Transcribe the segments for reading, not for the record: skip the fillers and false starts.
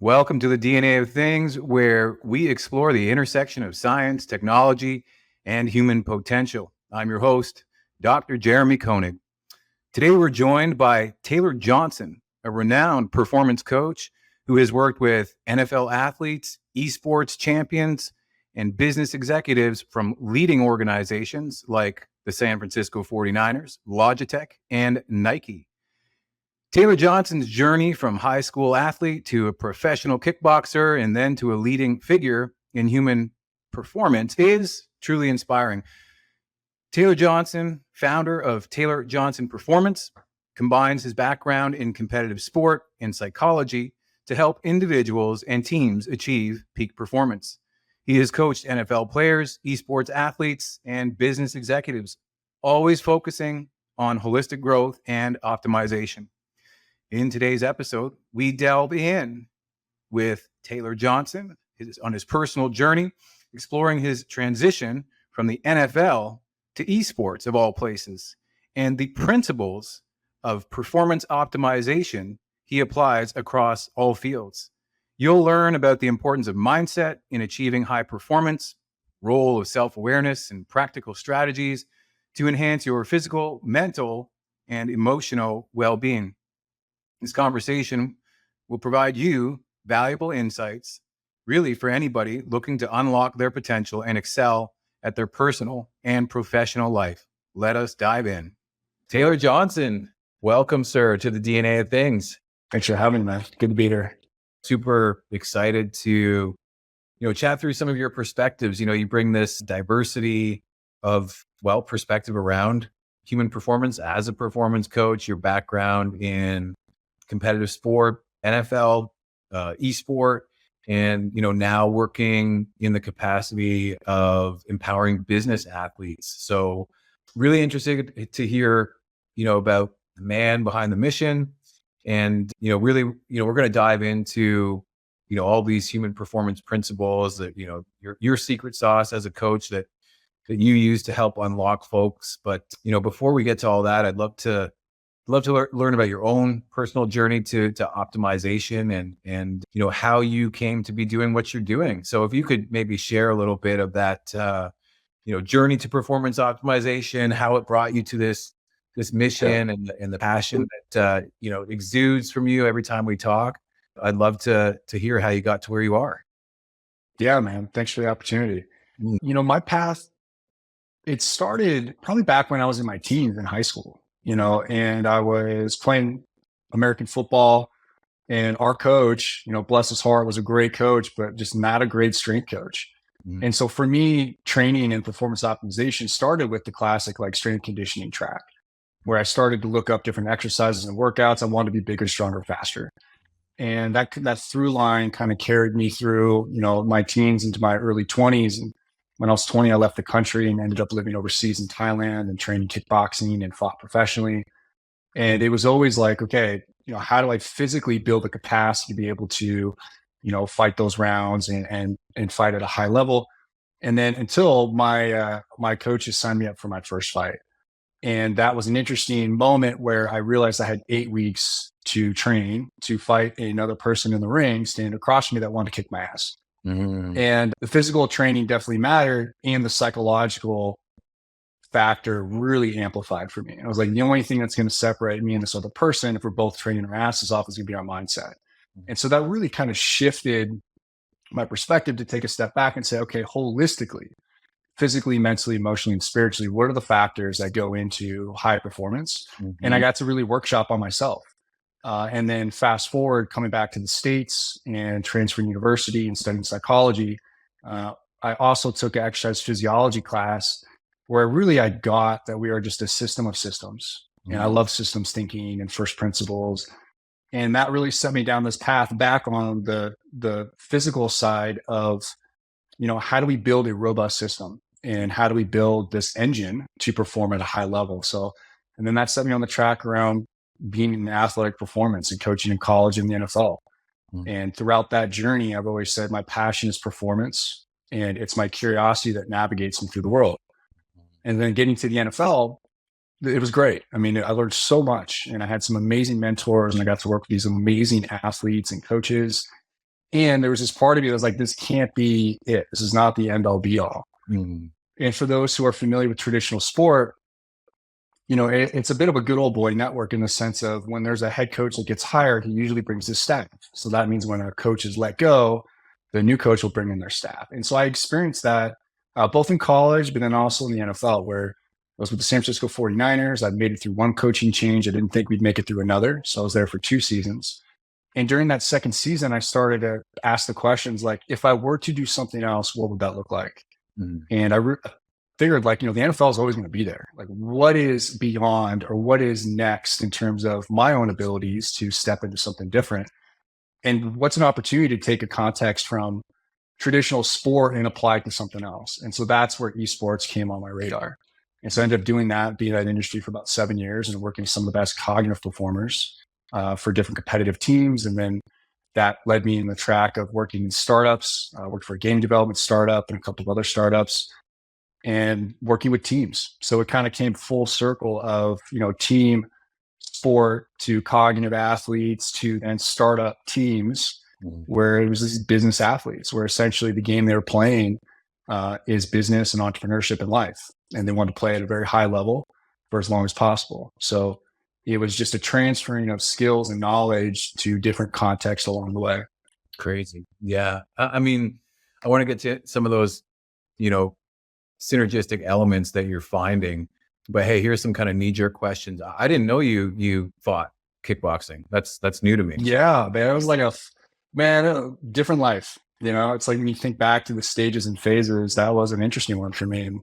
Welcome to the DNA of Things, where we explore the intersection of science, technology, and human potential. I'm your host, Dr. Jeremy Koenig. Today, we're joined by Taylor Johnson, a renowned performance coach who has worked with NFL athletes, esports champions, and business executives from leading organizations like the San Francisco 49ers, Logitech, and Nike. Taylor Johnson's journey from high school athlete to a professional kickboxer and then to a leading figure in human performance is truly inspiring. Taylor Johnson, founder of Taylor Johnson Performance, combines his background in competitive sport and psychology to help individuals and teams achieve peak performance. He has coached NFL players, esports athletes, and business executives, always focusing on holistic growth and optimization. In today's episode, we delve in with Taylor Johnson on his personal journey, exploring his transition from the NFL to esports of all places, and the principles of performance optimization he applies across all fields. You'll learn about the importance of mindset in achieving high performance, role of self-awareness, and practical strategies to enhance your physical, mental, and emotional well-being. This conversation will provide you valuable insights, really for anybody looking to unlock their potential and excel at their personal and professional life. Let us dive in. Taylor Johnson, welcome, sir, to the DNA of Things. Thanks for having me, man. Good to be here. Super excited to, chat through some of your perspectives. You bring this diversity of, perspective around human performance as a performance coach, your background in competitive sport, NFL, esport, and, now working in the capacity of empowering business athletes. So really interested to hear, about the man behind the mission. And, really, we're going to dive into, all these human performance principles that, your secret sauce as a coach that you use to help unlock folks. But, before we get to all that, I'd love to learn about your own personal journey to optimization and how you came to be doing what you're doing. So if you could maybe share a little bit of that journey to performance optimization, how it brought you to this mission and the passion that exudes from you every time we talk. I'd love to hear how you got to where you are. Yeah, man. Thanks for the opportunity. My path, it started probably back when I was in my teens in high school. And I was playing American football, and our coach, bless his heart, was a great coach, but just not a great strength coach. And so for me, training and performance optimization started with the classic like strength conditioning track, where I started to look up different exercises and workouts. I wanted to be bigger, stronger, faster. And that through line kind of carried me through, my teens into my early 20s. And when I was 20, I left the country and ended up living overseas in Thailand and training kickboxing and fought professionally. And it was always like, okay, how do I physically build the capacity to be able to, fight those rounds and fight at a high level? And then until my coaches signed me up for my first fight. And that was an interesting moment where I realized I had 8 weeks to train to fight another person in the ring standing across from me that wanted to kick my ass. And the physical training definitely mattered, and the psychological factor really amplified for me. I was like, the only thing that's going to separate me and this other person, if we're both training our asses off, is going to be our mindset. And so that really kind of shifted my perspective to take a step back and say, okay, holistically, physically, mentally, emotionally, and spiritually, what are the factors that go into high performance? And I got to really workshop on myself. And then fast forward, coming back to the States and transferring university and studying psychology, I also took an exercise physiology class where really I got that we are just a system of systems. And I love systems thinking and first principles. And that really set me down this path back on the physical side of, how do we build a robust system? And how do we build this engine to perform at a high level? So, and then that set me on the track around being in athletic performance and coaching in college and the NFL. And throughout that journey, I've always said my passion is performance, and it's my curiosity that navigates me through the world. And then getting to the NFL, it was great. I mean, I learned so much, and I had some amazing mentors, and I got to work with these amazing athletes and coaches. And there was this part of me that was like, this can't be it. This is not the end all be all. Mm. And for those who are familiar with traditional sport, it's a bit of a good old boy network in the sense of when there's a head coach that gets hired, he usually brings his staff. So that means when a coach is let go, the new coach will bring in their staff. And so I experienced that both in college, but then also in the NFL, where I was with the San Francisco 49ers. I'd made it through one coaching change. I didn't think we'd make it through another. So I was there for 2 seasons. And during that second season, I started to ask the questions like, if I were to do something else, what would that look like? Mm. And I figured like, the NFL is always going to be there. Like what is beyond or what is next in terms of my own abilities to step into something different? And what's an opportunity to take a context from traditional sport and apply it to something else? And so that's where esports came on my radar. And so I ended up doing that, being in that industry for about 7 years and working with some of the best cognitive performers for different competitive teams. And then that led me in the track of working in startups. I worked for a game development startup and a couple of other startups and working with teams. So it kind of came full circle of, team sport to cognitive athletes to then startup teams where it was these business athletes where essentially the game they were playing is business and entrepreneurship in life. And they wanted to play at a very high level for as long as possible. So it was just a transferring of skills and knowledge to different contexts along the way. Crazy. Yeah. I mean, I want to get to some of those, synergistic elements that you're finding, but hey, here's some kind of knee-jerk questions. I didn't know you fought kickboxing. That's new to me. Yeah, man. It was like a different life. It's like when you think back to the stages and phases, that was an interesting one for me and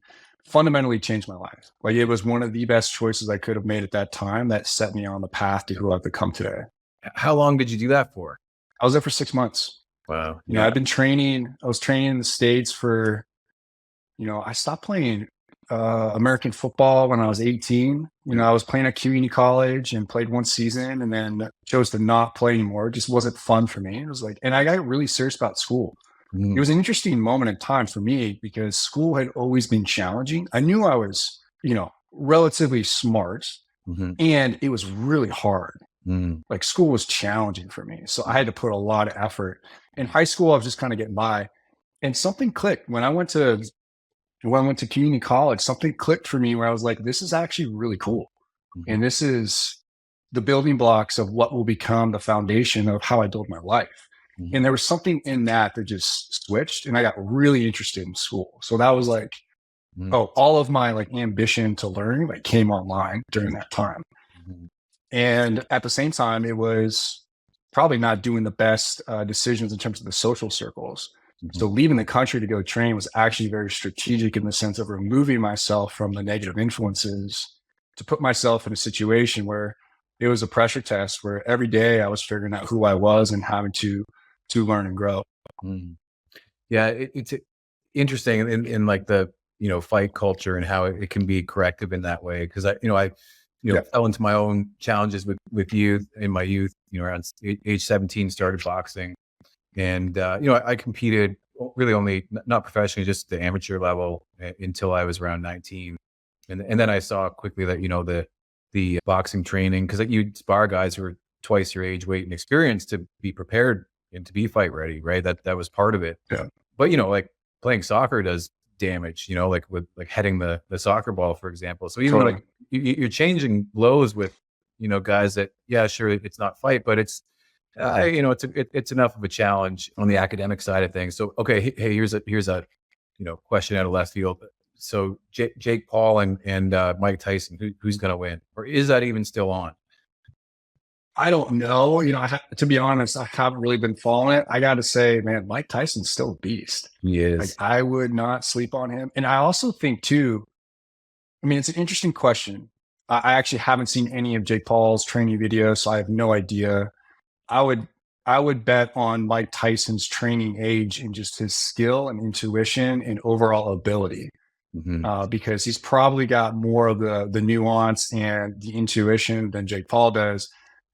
fundamentally changed my life. Like it was one of the best choices I could have made at that time that set me on the path to who I've become today. How long did you do that for? I was there for 6 months. Wow. I was training in the States for, I stopped playing American football when I was 18. I was playing at community college and played 1 season and then chose to not play anymore. It just wasn't fun for me. It was like, and I got really serious about school. It was an interesting moment in time for me because school had always been challenging. I knew I was, relatively smart and it was really hard. Like school was challenging for me. So I had to put a lot of effort. In high school, I was just kind of getting by. And something clicked when I went to community college. Something clicked for me where I was like, this is actually really cool. And this is the building blocks of what will become the foundation of how I build my life. And there was something in that just switched and I got really interested in school. So that was like, all of my like ambition to learn like came online during that time. And at the same time, it was probably not doing the best decisions in terms of the social circles. So leaving the country to go train was actually very strategic in the sense of removing myself from the negative influences to put myself in a situation where it was a pressure test where every day I was figuring out who I was and having to learn and grow. Yeah, it's interesting in like the fight culture and how it can be corrective in that way. Because I fell into my own challenges with youth in my youth. Around age 17, started boxing, and I competed really only not professionally, just the amateur level until I was around 19, and then I saw quickly that the boxing training, because you'd spar guys who were twice your age, weight, and experience to be prepared and to be fight ready, right? That was part of it. Yeah. But like playing soccer does damage, like with like heading the soccer ball, for example. So even Totally. like you're changing blows with guys that, yeah, sure, it's not fight, but it's it's enough of a challenge on the academic side of things. So okay, hey, here's a question out of left field. So Jake Paul and Mike Tyson, who's going to win, or is that even still on? I don't know. To be honest, I haven't really been following it. I got to say, man, Mike Tyson's still a beast. He is. Like, I would not sleep on him. And I also think too, it's an interesting question. I actually haven't seen any of Jake Paul's training videos, so I have no idea. I would bet on Mike Tyson's training age and just his skill and intuition and overall ability. Because he's probably got more of the nuance and the intuition than Jake Paul does.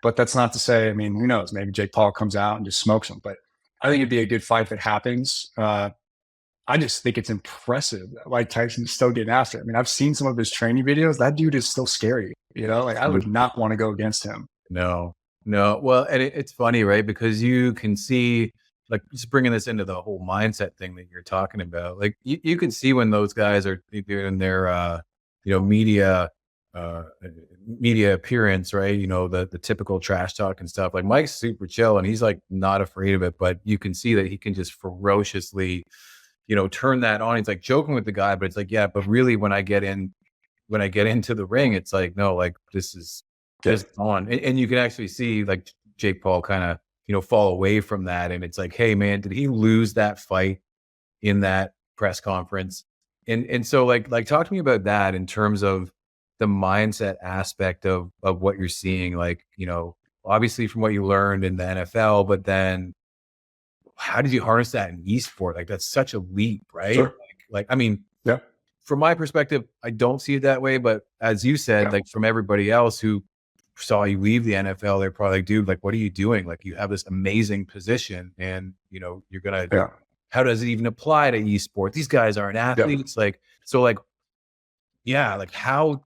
But that's not to say, who knows? Maybe Jake Paul comes out and just smokes him. But I think it'd be a good fight if it happens. I just think it's impressive that Mike Tyson's still getting after it. I've seen some of his training videos. That dude is still scary. I would not want to go against him. No. Well, and it's funny, right? Because you can see like just bringing this into the whole mindset thing that you're talking about, like you can see when those guys are doing their, you know, uh, media appearance, right? You know, the typical trash talk and stuff. Like Mike's super chill and he's like not afraid of it, but you can see that he can just ferociously, you know, turn that on. He's like joking with the guy, but it's like, yeah, but really when I get into the ring, it's like, no, like this is on. And you can actually see like Jake Paul kind of, you know, fall away from that. And it's like, hey man, did he lose that fight in that press conference? And so like talk to me about that in terms of the mindset aspect of what you're seeing, like, you know, obviously from what you learned in the NFL, but then how did you harness that in esport? Like that's such a leap, right? Sure. I mean, Yeah. from my perspective, I don't see it that way. But as you said, Yeah. like from everybody else who saw you leave the NFL, they're probably like, dude, like, what are you doing? Like, you have this amazing position, and you know, you're gonna. Yeah. How does it even apply to esports? These guys aren't Yeah. athletes. Like, so, like, yeah, like, how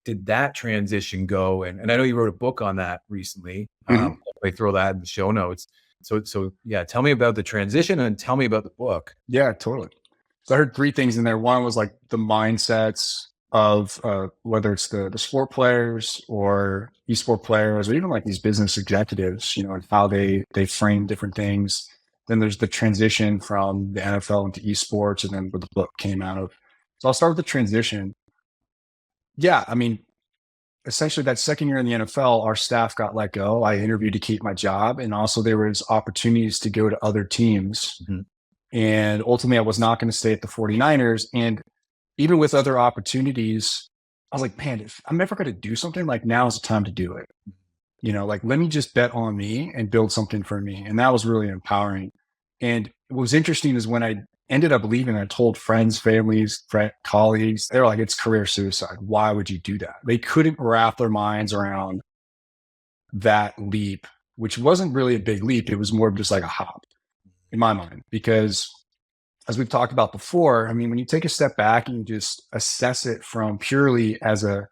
did that transition go? And I know you wrote a book on that recently. Mhm. I throw that in the show notes. So yeah, tell me about the transition and tell me about the book. Yeah, totally. So I heard three things in there. One was like the mindsets of whether it's the sport players or esport players, or even like these business executives, you know, and how they frame different things. Then there's the transition from the NFL into esports, and then where the book came out of. So I'll start with the transition. Yeah, I mean, essentially that second year in the NFL, our staff got let go. I interviewed to keep my job, and also there was opportunities to go to other teams. Mhm. And ultimately, I was not going to stay at the 49ers. And even with other opportunities, I was like, man, if I'm ever going to do something, like now is the time to do it. You know, like let me just bet on me and build something for me. And that was really empowering. And what was interesting is when I ended up leaving, I told friends, families, colleagues, they're like, it's career suicide. Why would you do that? They couldn't wrap their minds around that leap, which wasn't really a big leap. It was more of just like a hop in my mind, because as we've talked about before, I mean, when you take a step back and you just assess it from purely as a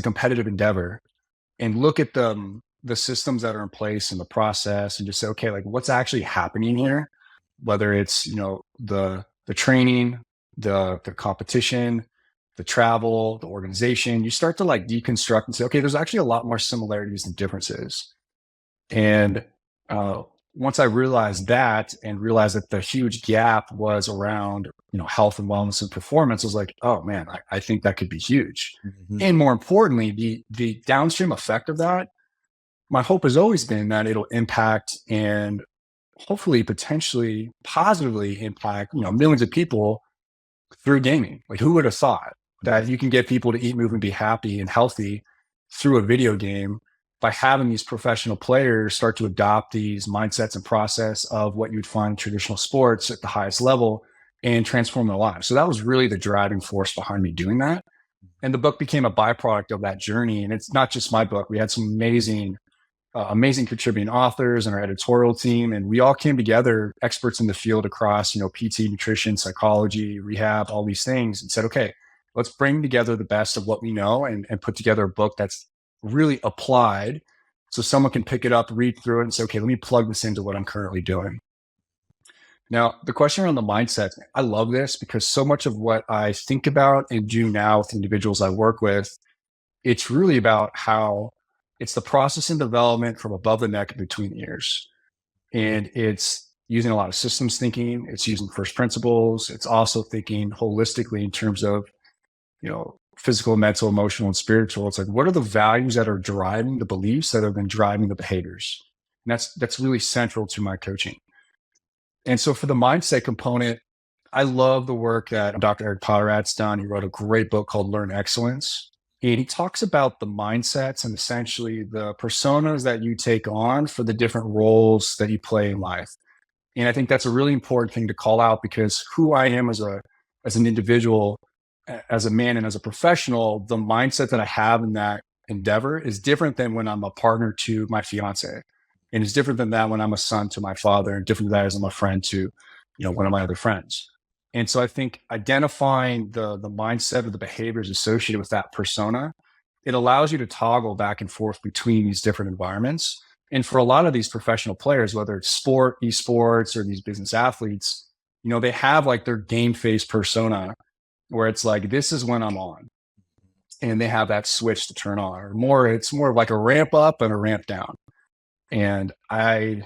competitive endeavor and look at the systems that are in place and the process and just say, okay, like what's actually happening here, whether it's, you know, the training, the competition, the travel, the organization, you start to like deconstruct and say, okay, there's actually a lot more similarities than differences. And uh, once I realized that and realized that the huge gap was around, you know, health and wellness and performance, I was like, oh man, I think that could be huge. Mhm. And more importantly, the downstream effect of that, my hope has always been that it'll impact and hopefully potentially positively impact, you know, millions of people through gaming. Like, who would have thought that you can get people to eat, move, and be happy and healthy through a video game by having these professional players start to adopt these mindsets and process of what you'd find in traditional sports at the highest level and transform their lives. So that was really the driving force behind me doing that. And the book became a byproduct of that journey. And it's not just my book. We had some amazing contributing authors and our editorial team, and we all came together, experts in the field across, you know, PT, nutrition, psychology, rehab, all these things, and said, okay, let's bring together the best of what we know and put together a book that's really applied, so someone can pick it up, read through it, and say, okay, let me plug this into what I'm currently doing. Now, the question around the mindset, I love this because so much of what I think about and do now with individuals I work with, it's really about how it's the process and development from above the neck and between the ears. And it's using a lot of systems thinking. It's using first principles. It's also thinking holistically in terms of, you know, physical, mental, emotional, and spiritual. It's like, what are the values that are driving the beliefs that have been driving the behaviors? And that's really central to my coaching. And so for the mindset component, I love the work that Dr. Eric Potterat's done. He wrote a great book called Learn Excellence. And he talks about the mindsets and essentially the personas that you take on for the different roles that you play in life. And I think that's a really important thing to call out, because who I am as an individual, as a man and as a professional, the mindset that I have in that endeavor is different than when I'm a partner to my fiance. And it's different than that when I'm a son to my father, and different than that as I'm a friend to, you know, one of my other friends. And so I think identifying the mindset or the behaviors associated with that persona, it allows you to toggle back and forth between these different environments And for a lot of these professional players, whether it's sport, esports, or these business athletes, they have like their game face persona where it's like, this is when I'm on. And they have that switch to turn on, or it's more of like a ramp up and a ramp down. And I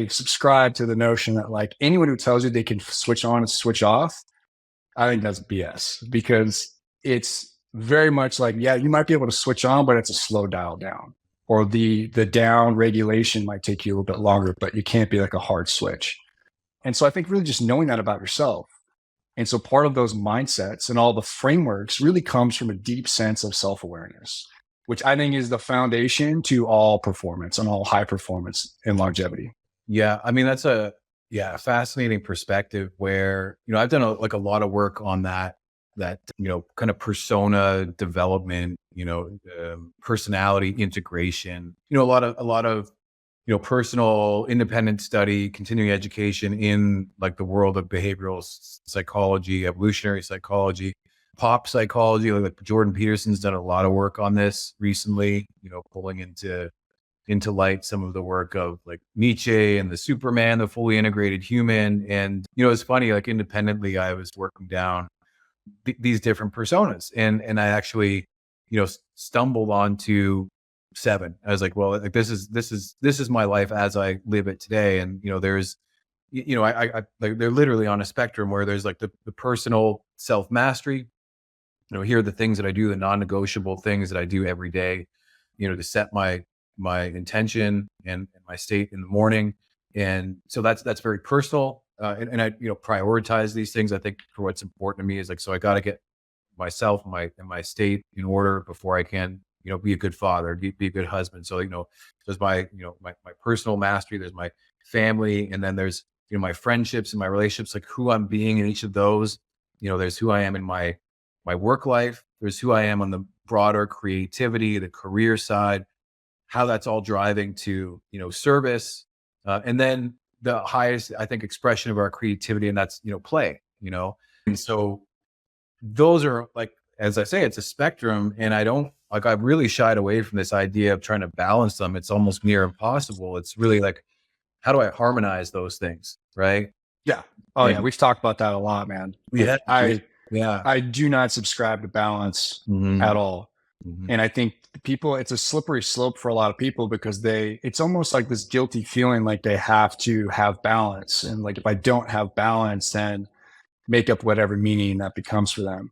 subscribe to the notion that like anyone who tells you they can switch on and switch off, I think that's BS, because it's very much like, yeah, you might be able to switch on, but it's a slow dial down, or the down regulation might take you a little bit longer, but you can't be like a hard switch. And so I think really just knowing that about yourself. And so part of those mindsets and all the frameworks really comes from a deep sense of self-awareness, which I think is the foundation to all performance and all high performance and longevity. Yeah, I mean that's a fascinating perspective where I've done a lot of work on that kind of persona development, personality integration, a lot of personal independent study, continuing education in like the world of behavioral psychology, evolutionary psychology, pop psychology. Like Jordan Peterson's done a lot of work on this recently, pulling into light some of the work of like Nietzsche and the Superman, the fully integrated human. And, it's funny, like independently, I was working down these different personas and I actually, stumbled onto 7. I was like, well, like this is my life as I live it today. And, there's, I like they're literally on a spectrum where there's like the personal self-mastery, here are the things that I do, the non-negotiable things that I do every day, to set my intention and my state in the morning. And so that's very personal. And I, prioritize these things. I think for what's important to me is like, so I got to get myself and my state in order before I can, be a good father, be a good husband. So, there's my personal mastery, there's my family, and then there's, my friendships and my relationships, like who I'm being in each of those. There's who I am in my work life. There's who I am on the broader creativity, the career side, how that's all driving to, service. And then the highest, I think, expression of our creativity, and that's, play, And so those are like, as I say, it's a spectrum, and I've really shied away from this idea of trying to balance them. It's almost near impossible. It's really like, how do I harmonize those things? Right. Yeah. Oh yeah. We've talked about that a lot, man. Yeah. I do not subscribe to balance at all. Mm-hmm. And I think it's a slippery slope for a lot of people because it's almost like this guilty feeling like they have to have balance. And like, if I don't have balance, then make up whatever meaning that becomes for them.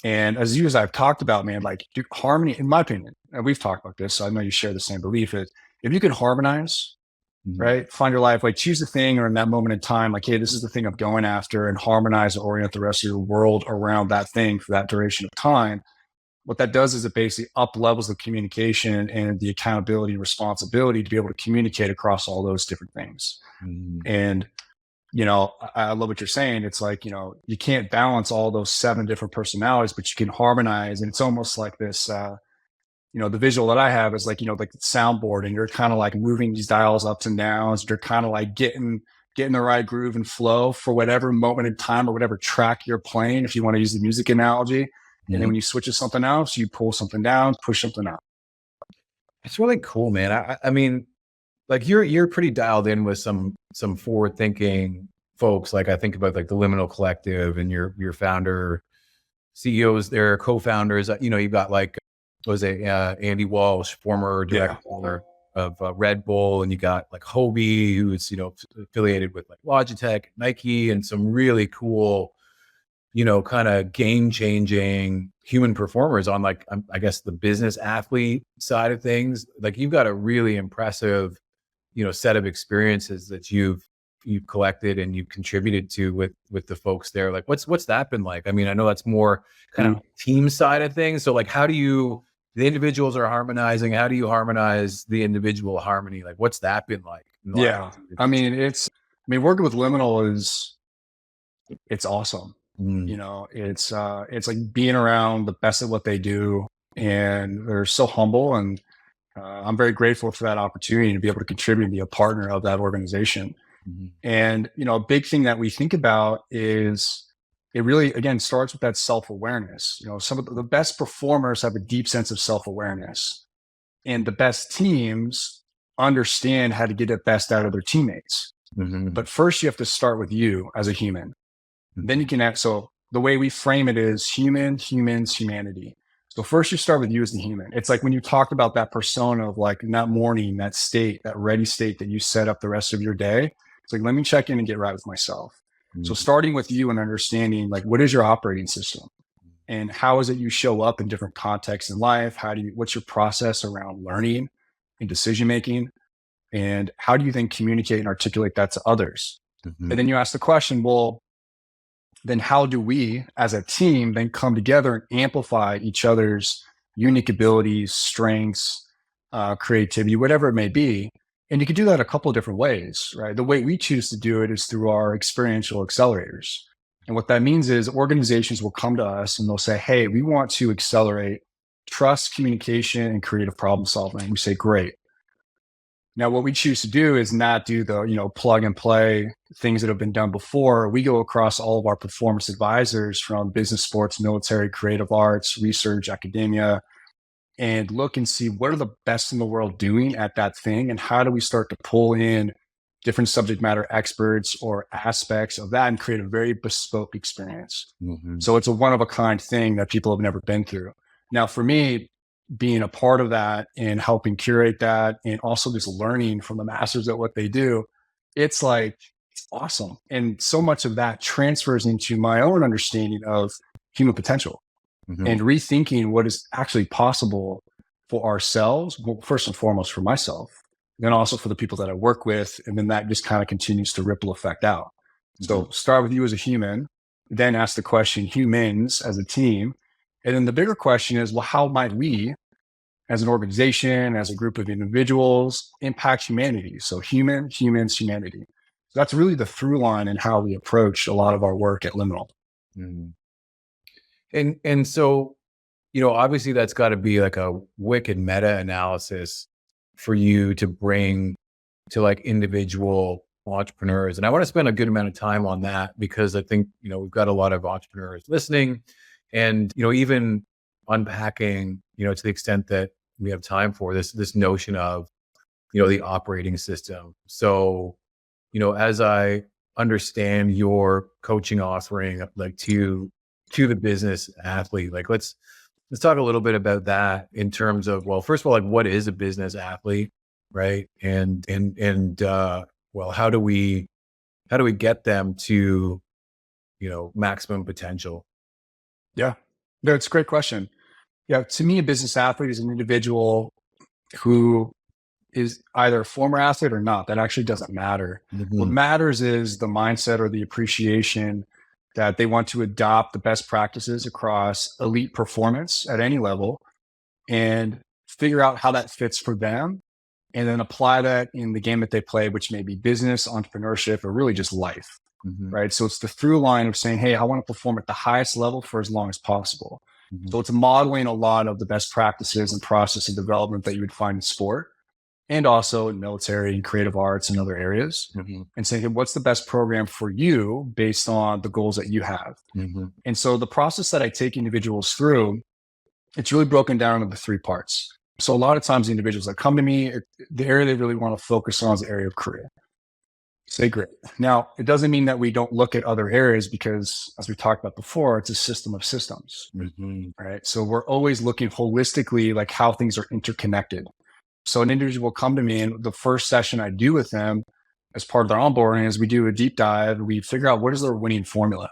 And as I've talked about, man, like harmony, in my opinion, and we've talked about this, so I know you share the same belief, is if you can harmonize, right, find your life, like choose the thing, or in that moment in time, like, hey, this is the thing I'm going after, and harmonize and orient the rest of your world around that thing for that duration of time. What that does is it basically up levels the communication and the accountability and responsibility to be able to communicate across all those different things. And I love what you're saying. It's like, you can't balance all those 7 different personalities, but you can harmonize. And it's almost like this, the visual that I have is like, like the soundboard, and you're kind of like moving these dials ups and downs. You're kind of like getting the right groove and flow for whatever moment in time or whatever track you're playing, if you want to use the music analogy. And then when you switch to something else, you pull something down, push something out. It's really cool, man. I mean, like you're pretty dialed in with some forward thinking folks. Like I think about like the Liminal Collective and your founder, CEOs, their co-founders. You've got like Andy Walsh, former director of Red Bull, and you got like Hobie, who's affiliated with like Logitech, Nike, and some really cool, kind of game changing human performers on like I guess the business athlete side of things. Like you've got a really impressive set of experiences that you've collected and you've contributed to with the folks there. Like what's that been like? I mean, I know that's more kind of team side of things. So like, how do the individuals are harmonizing? How do you harmonize the individual harmony? Like, what's that been like? Yeah. I mean, working with Liminal it's awesome. It's like being around the best at what they do, and they're so humble, and I'm very grateful for that opportunity to be able to contribute and be a partner of that organization. And, a big thing that we think about is it really, again, starts with that self-awareness. Some of the best performers have a deep sense of self-awareness, and the best teams understand how to get the best out of their teammates. But first you have to start with you as a human. Then you can act. So the way we frame it is human, humans, humanity. So first you start with you as the human. It's like when you talked about that persona of like that morning, that state, that ready state that you set up the rest of your day. It's like, let me check in and get right with myself. So starting with you and understanding like, what is your operating system and how is it you show up in different contexts in life? What's your process around learning and decision-making? And how do you then communicate and articulate that to others? And then you ask the question, well, then how do we as a team then come together and amplify each other's unique abilities, strengths, creativity, whatever it may be? And you can do that a couple of different ways, right? The way we choose to do it is through our experiential accelerators. And what that means is organizations will come to us and they'll say, hey, we want to accelerate trust, communication, and creative problem solving. We say, great. Now, what we choose to do is not do the, plug and play things that have been done before. We go across all of our performance advisors from business, sports, military, creative arts, research, academia, and look and see what are the best in the world doing at that thing. And how do we start to pull in different subject matter experts or aspects of that and create a very bespoke experience. So it's a one of a kind thing that people have never been through. Now, for me, being a part of that and helping curate that and also just learning from the masters at what they do, it's awesome. And so much of that transfers into my own understanding of human potential and rethinking what is actually possible for ourselves, well, first and foremost for myself, then also for the people that I work with. And then that just kind of continues to ripple effect out. So start with you as a human, then ask the question, humans as a team. And then the bigger question is, well, how might we as an organization, as a group of individuals, impact humanity? So human, humans, humanity. So that's really the through line in how we approach a lot of our work at Liminal. And so, obviously that's got to be like a wicked meta analysis for you to bring to like individual entrepreneurs. And I want to spend a good amount of time on that because I think, we've got a lot of entrepreneurs listening and, even unpacking, to the extent that we have time for this notion of, the operating system. So, as I understand your coaching offering, like to the business athlete, like let's talk a little bit about that in terms of, well, first of all, like what is a business athlete, right? And well, how do we get them to, maximum potential? Yeah, no, it's a great question. Yeah, to me, a business athlete is an individual who is either a former athlete or not. That actually doesn't matter. What matters is the mindset or the appreciation that they want to adopt the best practices across elite performance at any level and figure out how that fits for them and then apply that in the game that they play, which may be business, entrepreneurship, or really just life, right? So it's the through line of saying, hey, I want to perform at the highest level for as long as possible. So it's modeling a lot of the best practices and process and development that you would find in sport and also in military and creative arts and other areas, and saying, hey, what's the best program for you based on the goals that you have? And so the process that I take individuals through, it's really broken down into 3 parts. So a lot of times the individuals that come to me, the area they really want to focus on is the area of career. Say, great. Now, it doesn't mean that we don't look at other areas because, as we talked about before, it's a system of systems, right? So we're always looking holistically, like how things are interconnected. So an individual will come to me, and the first session I do with them as part of their onboarding is we do a deep dive. We figure out what is their winning formula.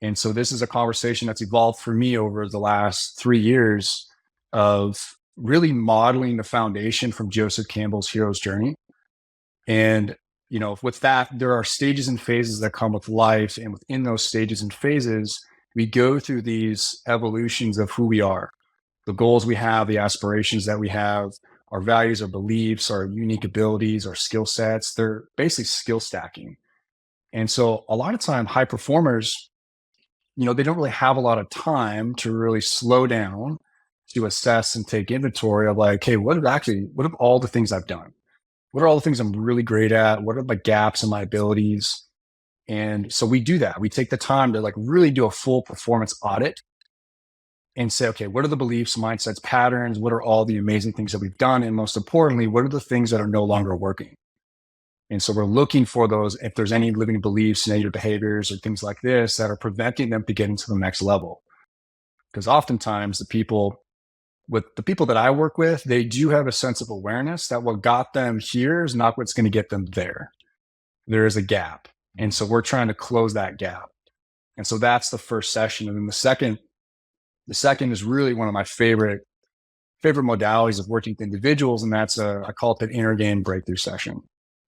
And so this is a conversation that's evolved for me over the last 3 years of really modeling the foundation from Joseph Campbell's Hero's Journey. And with that, there are stages and phases that come with life. And within those stages and phases, we go through these evolutions of who we are, the goals we have, the aspirations that we have, our values, our beliefs, our unique abilities, our skill sets. They're basically skill stacking. And so a lot of time, high performers, they don't really have a lot of time to really slow down, to assess and take inventory of like, hey, what are all the things I've done? What are all the things I'm really great at? What are my gaps in my abilities? And so we do that. We take the time to like really do a full performance audit and say, okay, what are the beliefs, mindsets, patterns? What are all the amazing things that we've done? And most importantly, what are the things that are no longer working? And so we're looking for those, if there's any limiting beliefs, negative behaviors, or things like this that are preventing them to get into the next level. Because oftentimes the people that I work with, they do have a sense of awareness that what got them here is not what's going to get them there. There is a gap. And so we're trying to close that gap. And so that's the first session. And then the second is really one of my favorite modalities of working with individuals. And that's I call it the inner game breakthrough session.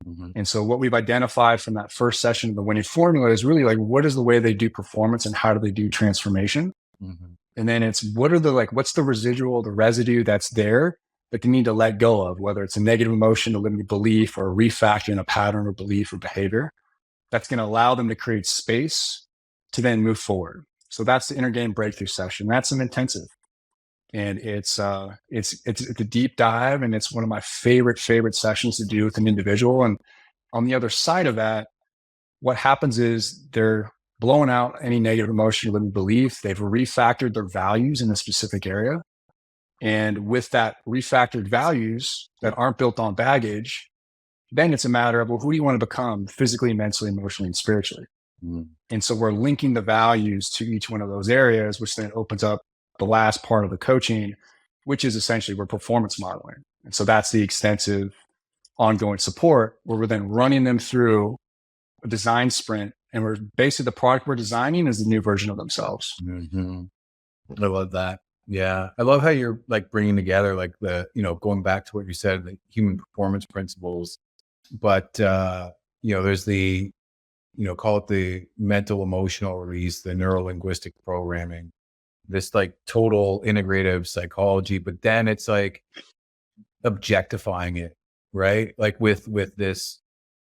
Mm-hmm. And so what we've identified from that first session of the winning formula is really like, what is the way they do performance and how do they do transformation? Mm-hmm. And then it's what's the residue that's there that they need to let go of, whether it's a negative emotion, a limiting belief, or a refactor in a pattern or belief or behavior that's going to allow them to create space to then move forward. So that's the inner game breakthrough session. That's an intensive. And it's a deep dive, and it's one of my favorite sessions to do with an individual. And on the other side of that, what happens is they're blowing out any negative emotion or limiting belief. They've refactored their values in a specific area. And with that refactored values that aren't built on baggage, then it's a matter of, well, who do you want to become physically, mentally, emotionally, and spiritually? Mm. And so we're linking the values to each one of those areas, which then opens up the last part of the coaching, which is essentially we're performance modeling. And so that's the extensive ongoing support where we're then running them through a design sprint, and we're basically the product we're designing is the new version of themselves. Mm-hmm. I love that. Yeah. I love how you're like bringing together like the, going back to what you said, the human performance principles, but, there's the, call it the mental emotional release, the neuro-linguistic programming, this like total integrative psychology, but then it's like objectifying it, right? Like with this,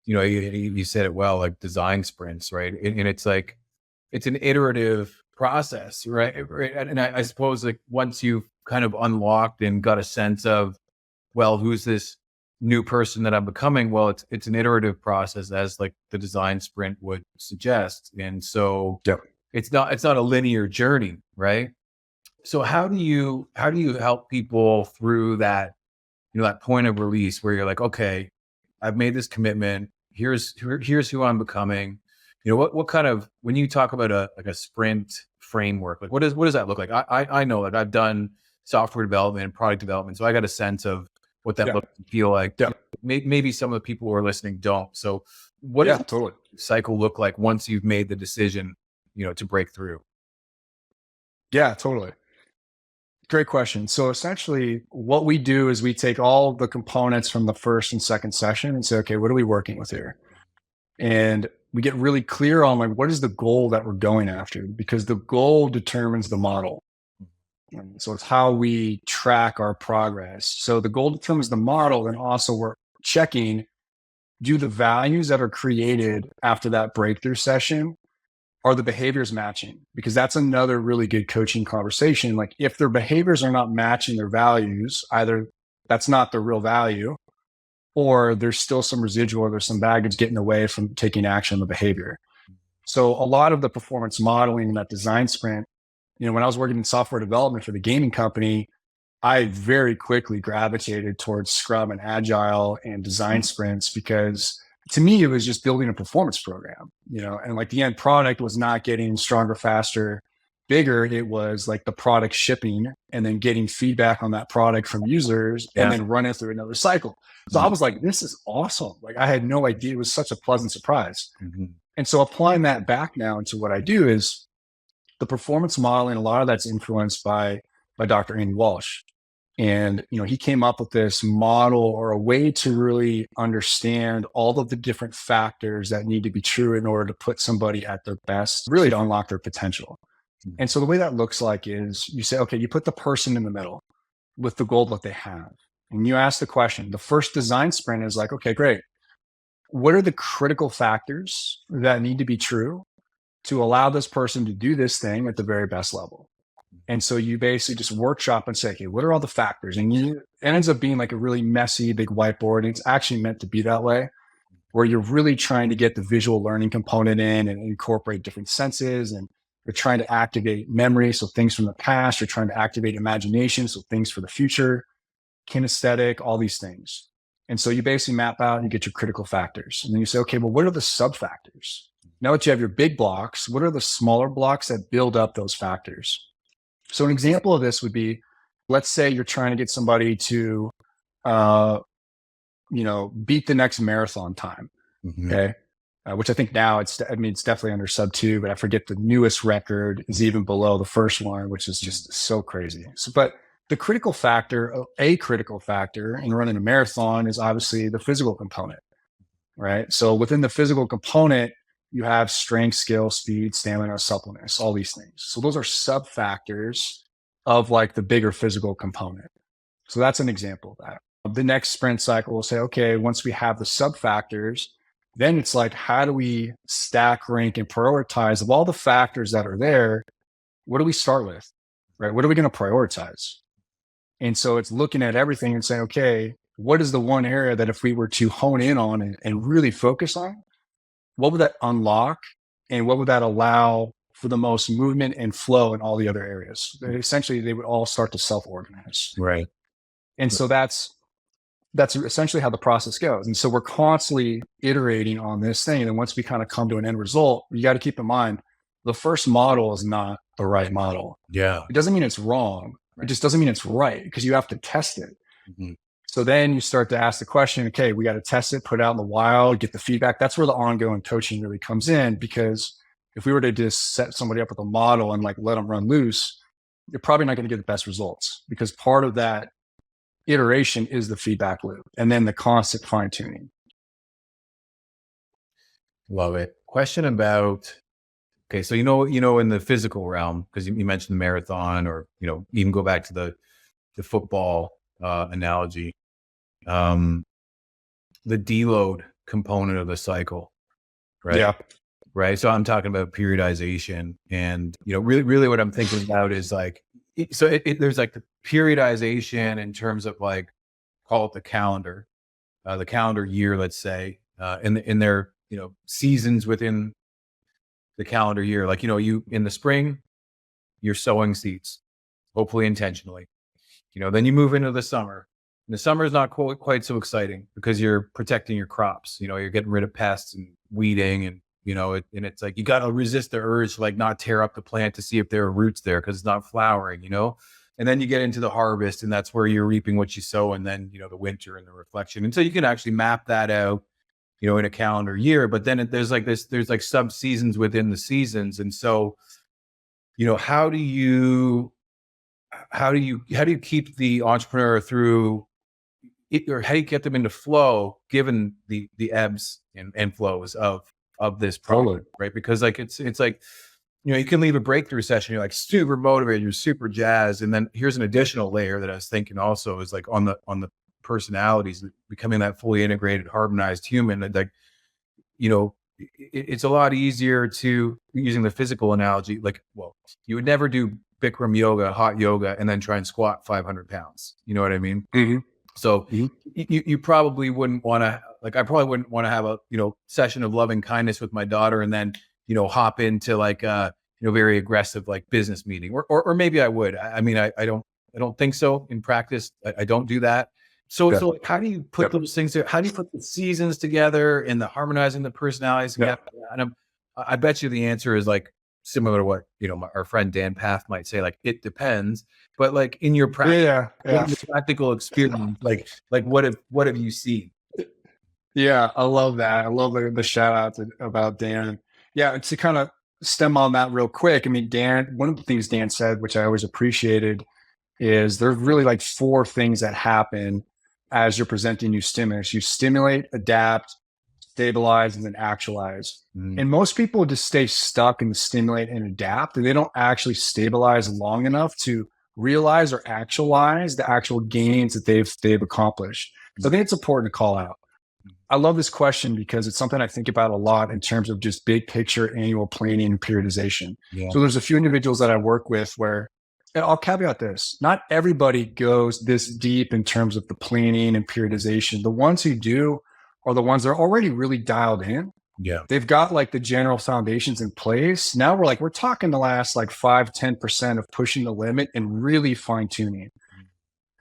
you said it well, like design sprints, right? And it's like, it's an iterative process, right? And I suppose like once you've kind of unlocked and got a sense of, well, who's this new person that I'm becoming? Well, it's an iterative process as like the design sprint would suggest. And so it's not a linear journey, right? So how do you help people through that, that point of release where you're like, okay, I've made this commitment. Here's who I'm becoming. What kind of, when you talk about a sprint framework, like what does that look like? I know that I've done software development and product development, so I got a sense of what that looks and feel like. Yeah. Maybe some of the people who are listening don't. So what does the cycle look like once you've made the decision, to break through? Yeah, totally. Great question. So essentially what we do is we take all the components from the first and second session and say, okay, what are we working with here? And we get really clear on like, what is the goal that we're going after? Because the goal determines the model. And so it's how we track our progress. So the goal determines the model, and also we're checking, do the values that are created after that breakthrough session, are the behaviors matching? Because that's another really good coaching conversation. Like if their behaviors are not matching their values, either that's not the real value, or there's still some residual, or there's some baggage getting away from taking action on the behavior. So a lot of the performance modeling in that design sprint, when I was working in software development for the gaming company, I very quickly gravitated towards Scrum and Agile and design sprints, because to me, it was just building a performance program, and like the end product was not getting stronger, faster, bigger. It was like the product shipping and then getting feedback on that product from users and then run it through another cycle. So I was like, this is awesome. Like I had no idea. It was such a pleasant surprise. Mm-hmm. And so applying that back now into what I do is the performance modeling. A lot of that's influenced by Dr. Andy Walsh. And, he came up with this model or a way to really understand all of the different factors that need to be true in order to put somebody at their best, really to unlock their potential. And so the way that looks like is you say, okay, you put the person in the middle with the goal that they have. And you ask the question, the first design sprint is like, okay, great. What are the critical factors that need to be true to allow this person to do this thing at the very best level? And so you basically just workshop and say, okay, what are all the factors? And it ends up being like a really messy, big whiteboard. And it's actually meant to be that way, where you're really trying to get the visual learning component in and incorporate different senses and You're trying to activate memory, so things from the past. You're trying to activate imagination, so things for the future, kinesthetic, all these things. And so you basically map out and you get your critical factors. And then you say, okay, well, what are the sub factors? Now that you have your big blocks, what are the smaller blocks that build up those factors? So an example of this would be, let's say you're trying to get somebody to, beat the next marathon time. Okay. Which I think now it's definitely under sub 2, but I forget the newest record is even below the first one, which is just so crazy. So, but a critical factor in running a marathon is obviously the physical component, right? So within the physical component, you have strength, skill, speed, stamina, suppleness, all these things. So those are sub factors of like the bigger physical component. So that's an example of that. The next sprint cycle will say, okay, once we have the sub factors, then it's like, how do we stack, rank, and prioritize of all the factors that are there? What do we start with, right? What are we going to prioritize? And so it's looking at everything and saying, okay, what is the one area that if we were to hone in on and really focus on, what would that unlock? And what would that allow for the most movement and flow in all the other areas? Essentially, they would all start to self-organize. Right. And so that's essentially how the process goes. And so we're constantly iterating on this thing. And once we kind of come to an end result, you got to keep in mind, the first model is not the right model. Yeah. It doesn't mean it's wrong. It just doesn't mean it's right, because you have to test it. So then you start to ask the question, okay, we got to test it, put it out in the wild, get the feedback. That's where the ongoing coaching really comes in, because if we were to just set somebody up with a model and like let them run loose, you're probably not going to get the best results, because part of that iteration is the feedback loop and then the constant fine tuning. Love it. Question about, okay, so in the physical realm, because you mentioned the marathon, or even go back to the football analogy, the deload component of the cycle, right? Yeah. Right. So I'm talking about periodization, and really what I'm thinking about is like, there's like the periodization in terms of like, call it the calendar year, let's say, in their seasons within the calendar year. Like you in the spring, you're sowing seeds, hopefully intentionally. Then you move into the summer. And the summer is not quite so exciting, because you're protecting your crops. You're getting rid of pests and weeding, and and it's like you got to resist the urge to like not tear up the plant to see if there are roots there, because it's not flowering. And then you get into the harvest, and that's where you're reaping what you sow, and then the winter and the reflection. And so you can actually map that out, in a calendar year. But then there's like sub seasons within the seasons, and so how do you keep the entrepreneur through it, or how do you get them into flow given the ebbs and flows of this product, right? Because like it's like you can leave a breakthrough session, you're like super motivated, you're super jazzed, and then here's an additional layer that I was thinking also is like on the personalities, becoming that fully integrated, harmonized human. That like it's a lot easier to, using the physical analogy, like, well, you would never do Bikram yoga, hot yoga, and then try and squat 500 pounds. You know what I mean? So you probably wouldn't want to, like, I probably wouldn't want to have a, session of loving kindness with my daughter and then, hop into like a, very aggressive, like business meeting, or maybe I would. I mean, I don't think so in practice. I don't do that. So like, how do you put those things there? How do you put the seasons together and the harmonizing the personalities together? And I bet you the answer is like similar to what our friend Dan Path might say, like it depends. But like in your practical experience, like what have you seen? Yeah, I love that. I love the shout out about Dan. Yeah, to kind of stem on that real quick. I mean, one of the things Dan said, which I always appreciated, is there's really like 4 things that happen as you're presenting new stimulus. You stimulate, adapt, stabilize, and then actualize. And most people just stay stuck in the stimulate and adapt, and they don't actually stabilize long enough to realize or actualize the actual gains that they've accomplished. So I think it's important to call out. I love this question because it's something I think about a lot in terms of just big picture annual planning and periodization. So there's a few individuals that I work with where, and I'll caveat this, not everybody goes this deep in terms of the planning and periodization. The ones who do are the ones that are already really dialed in, Yeah. They've got like the general foundations in place. Now we're talking the last like 5-10% of pushing the limit and really fine tuning.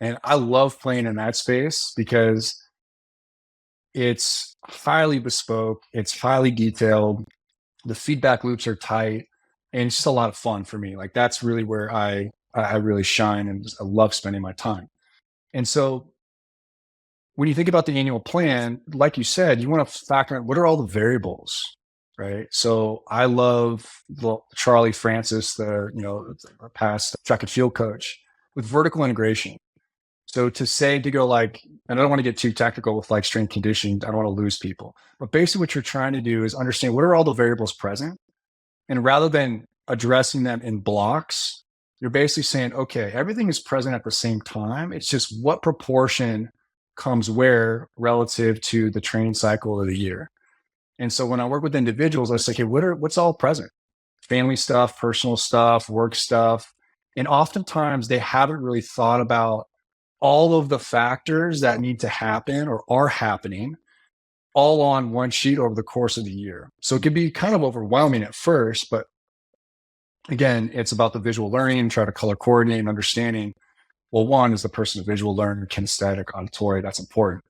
And I love playing in that space because it's highly bespoke, it's highly detailed, the feedback loops are tight, and it's just a lot of fun for me. Like that's really where I really shine, and just, I love spending my time. And so when you think about the annual plan, like you said, you want to factor in what are all the variables, right? So I love Charlie Francis, the past track and field coach, with vertical integration. So to go like, and I don't want to get too technical with like strength conditioning, I don't want to lose people. But basically, what you're trying to do is understand what are all the variables present, and rather than addressing them in blocks, you're basically saying, okay, everything is present at the same time. It's just what proportion comes where relative to the training cycle of the year. And so when I work with individuals, I say, okay, what's all present? Family stuff, personal stuff, work stuff. And oftentimes they haven't really thought about all of the factors that need to happen or are happening all on one sheet over the course of the year. So it can be kind of overwhelming at first, but again, it's about the visual learning, try to color coordinate and understanding. Well, one is the person a visual learner, kinesthetic, auditory, that's important.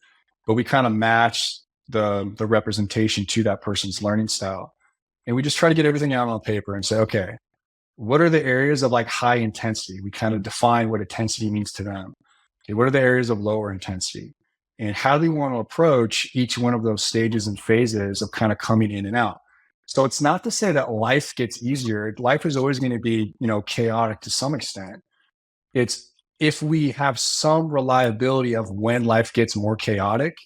But we kind of match the representation to that person's learning style. And we just try to get everything out on paper and say, okay, what are the areas of like high intensity? We kind of define what intensity means to them. Okay, what are the areas of lower intensity? And how do we want to approach each one of those stages and phases of kind of coming in and out? So it's not to say that life gets easier. Life is always going to be, chaotic to some extent. It's if we have some reliability of when life gets more chaotic,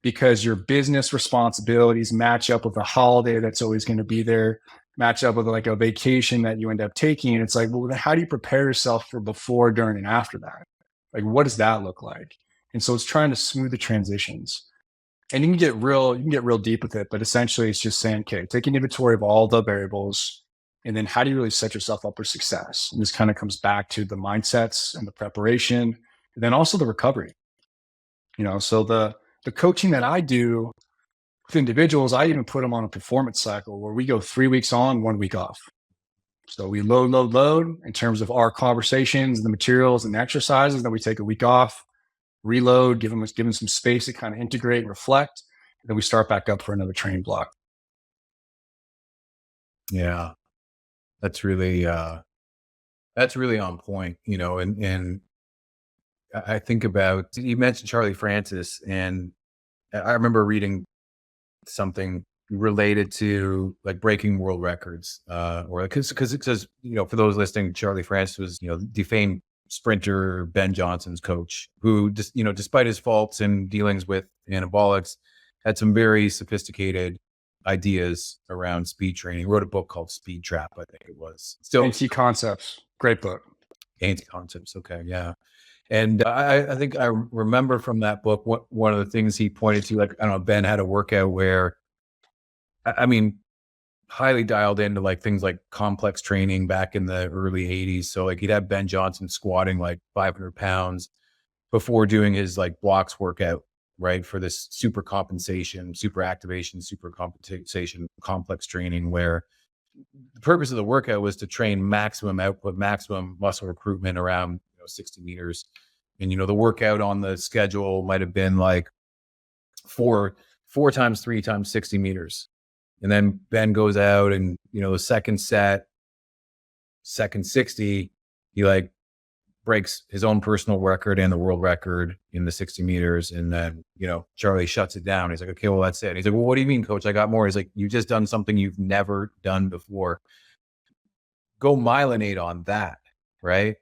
because your business responsibilities match up with a holiday that's always going to be there, match up with like a vacation that you end up taking. And it's like, well, then how do you prepare yourself for before, during, and after that? Like, what does that look like? And so it's trying to smooth the transitions. And you can get real deep with it, but essentially it's just saying, okay, take an inventory of all the variables, and then how do you really set yourself up for success? And this kind of comes back to the mindsets and the preparation, and then also the recovery. So the coaching that I do with individuals, I even put them on a performance cycle where we go 3 weeks on, 1 week off. So we load in terms of our conversations, the materials and the exercises. Then we take a week off, reload, give them some space to kind of integrate and reflect. And then we start back up for another training block. Yeah. That's really on point, and I think about, you mentioned Charlie Francis, and I remember reading something related to like breaking world records, or because for those listening, Charlie Francis was, defamed sprinter Ben Johnson's coach, who just, despite his faults and dealings with anabolics, had some very sophisticated ideas around speed training. He wrote a book called Speed Trap, I think it was. Still, Anti Concepts, great book. Anti Concepts, okay, yeah. And I think I remember from that book, one of the things he pointed to, like, I don't know, Ben had a workout where, I mean, highly dialed into like things like complex training back in the early 80s. So like he'd have Ben Johnson squatting like 500 pounds before doing his like blocks workout, right? For this super compensation, super activation, super compensation, complex training, where the purpose of the workout was to train maximum output, maximum muscle recruitment around 60 meters. And, the workout on the schedule might've been like four times 3 times 60 meters. And then Ben goes out and, the second set, second 60, he like breaks his own personal record and the world record in the 60 meters. And then, Charlie shuts it down. He's like, okay, well, that's it. He's like, well, what do you mean, coach? I got more. He's like, you've just done something you've never done before. Go myelinate on that, right?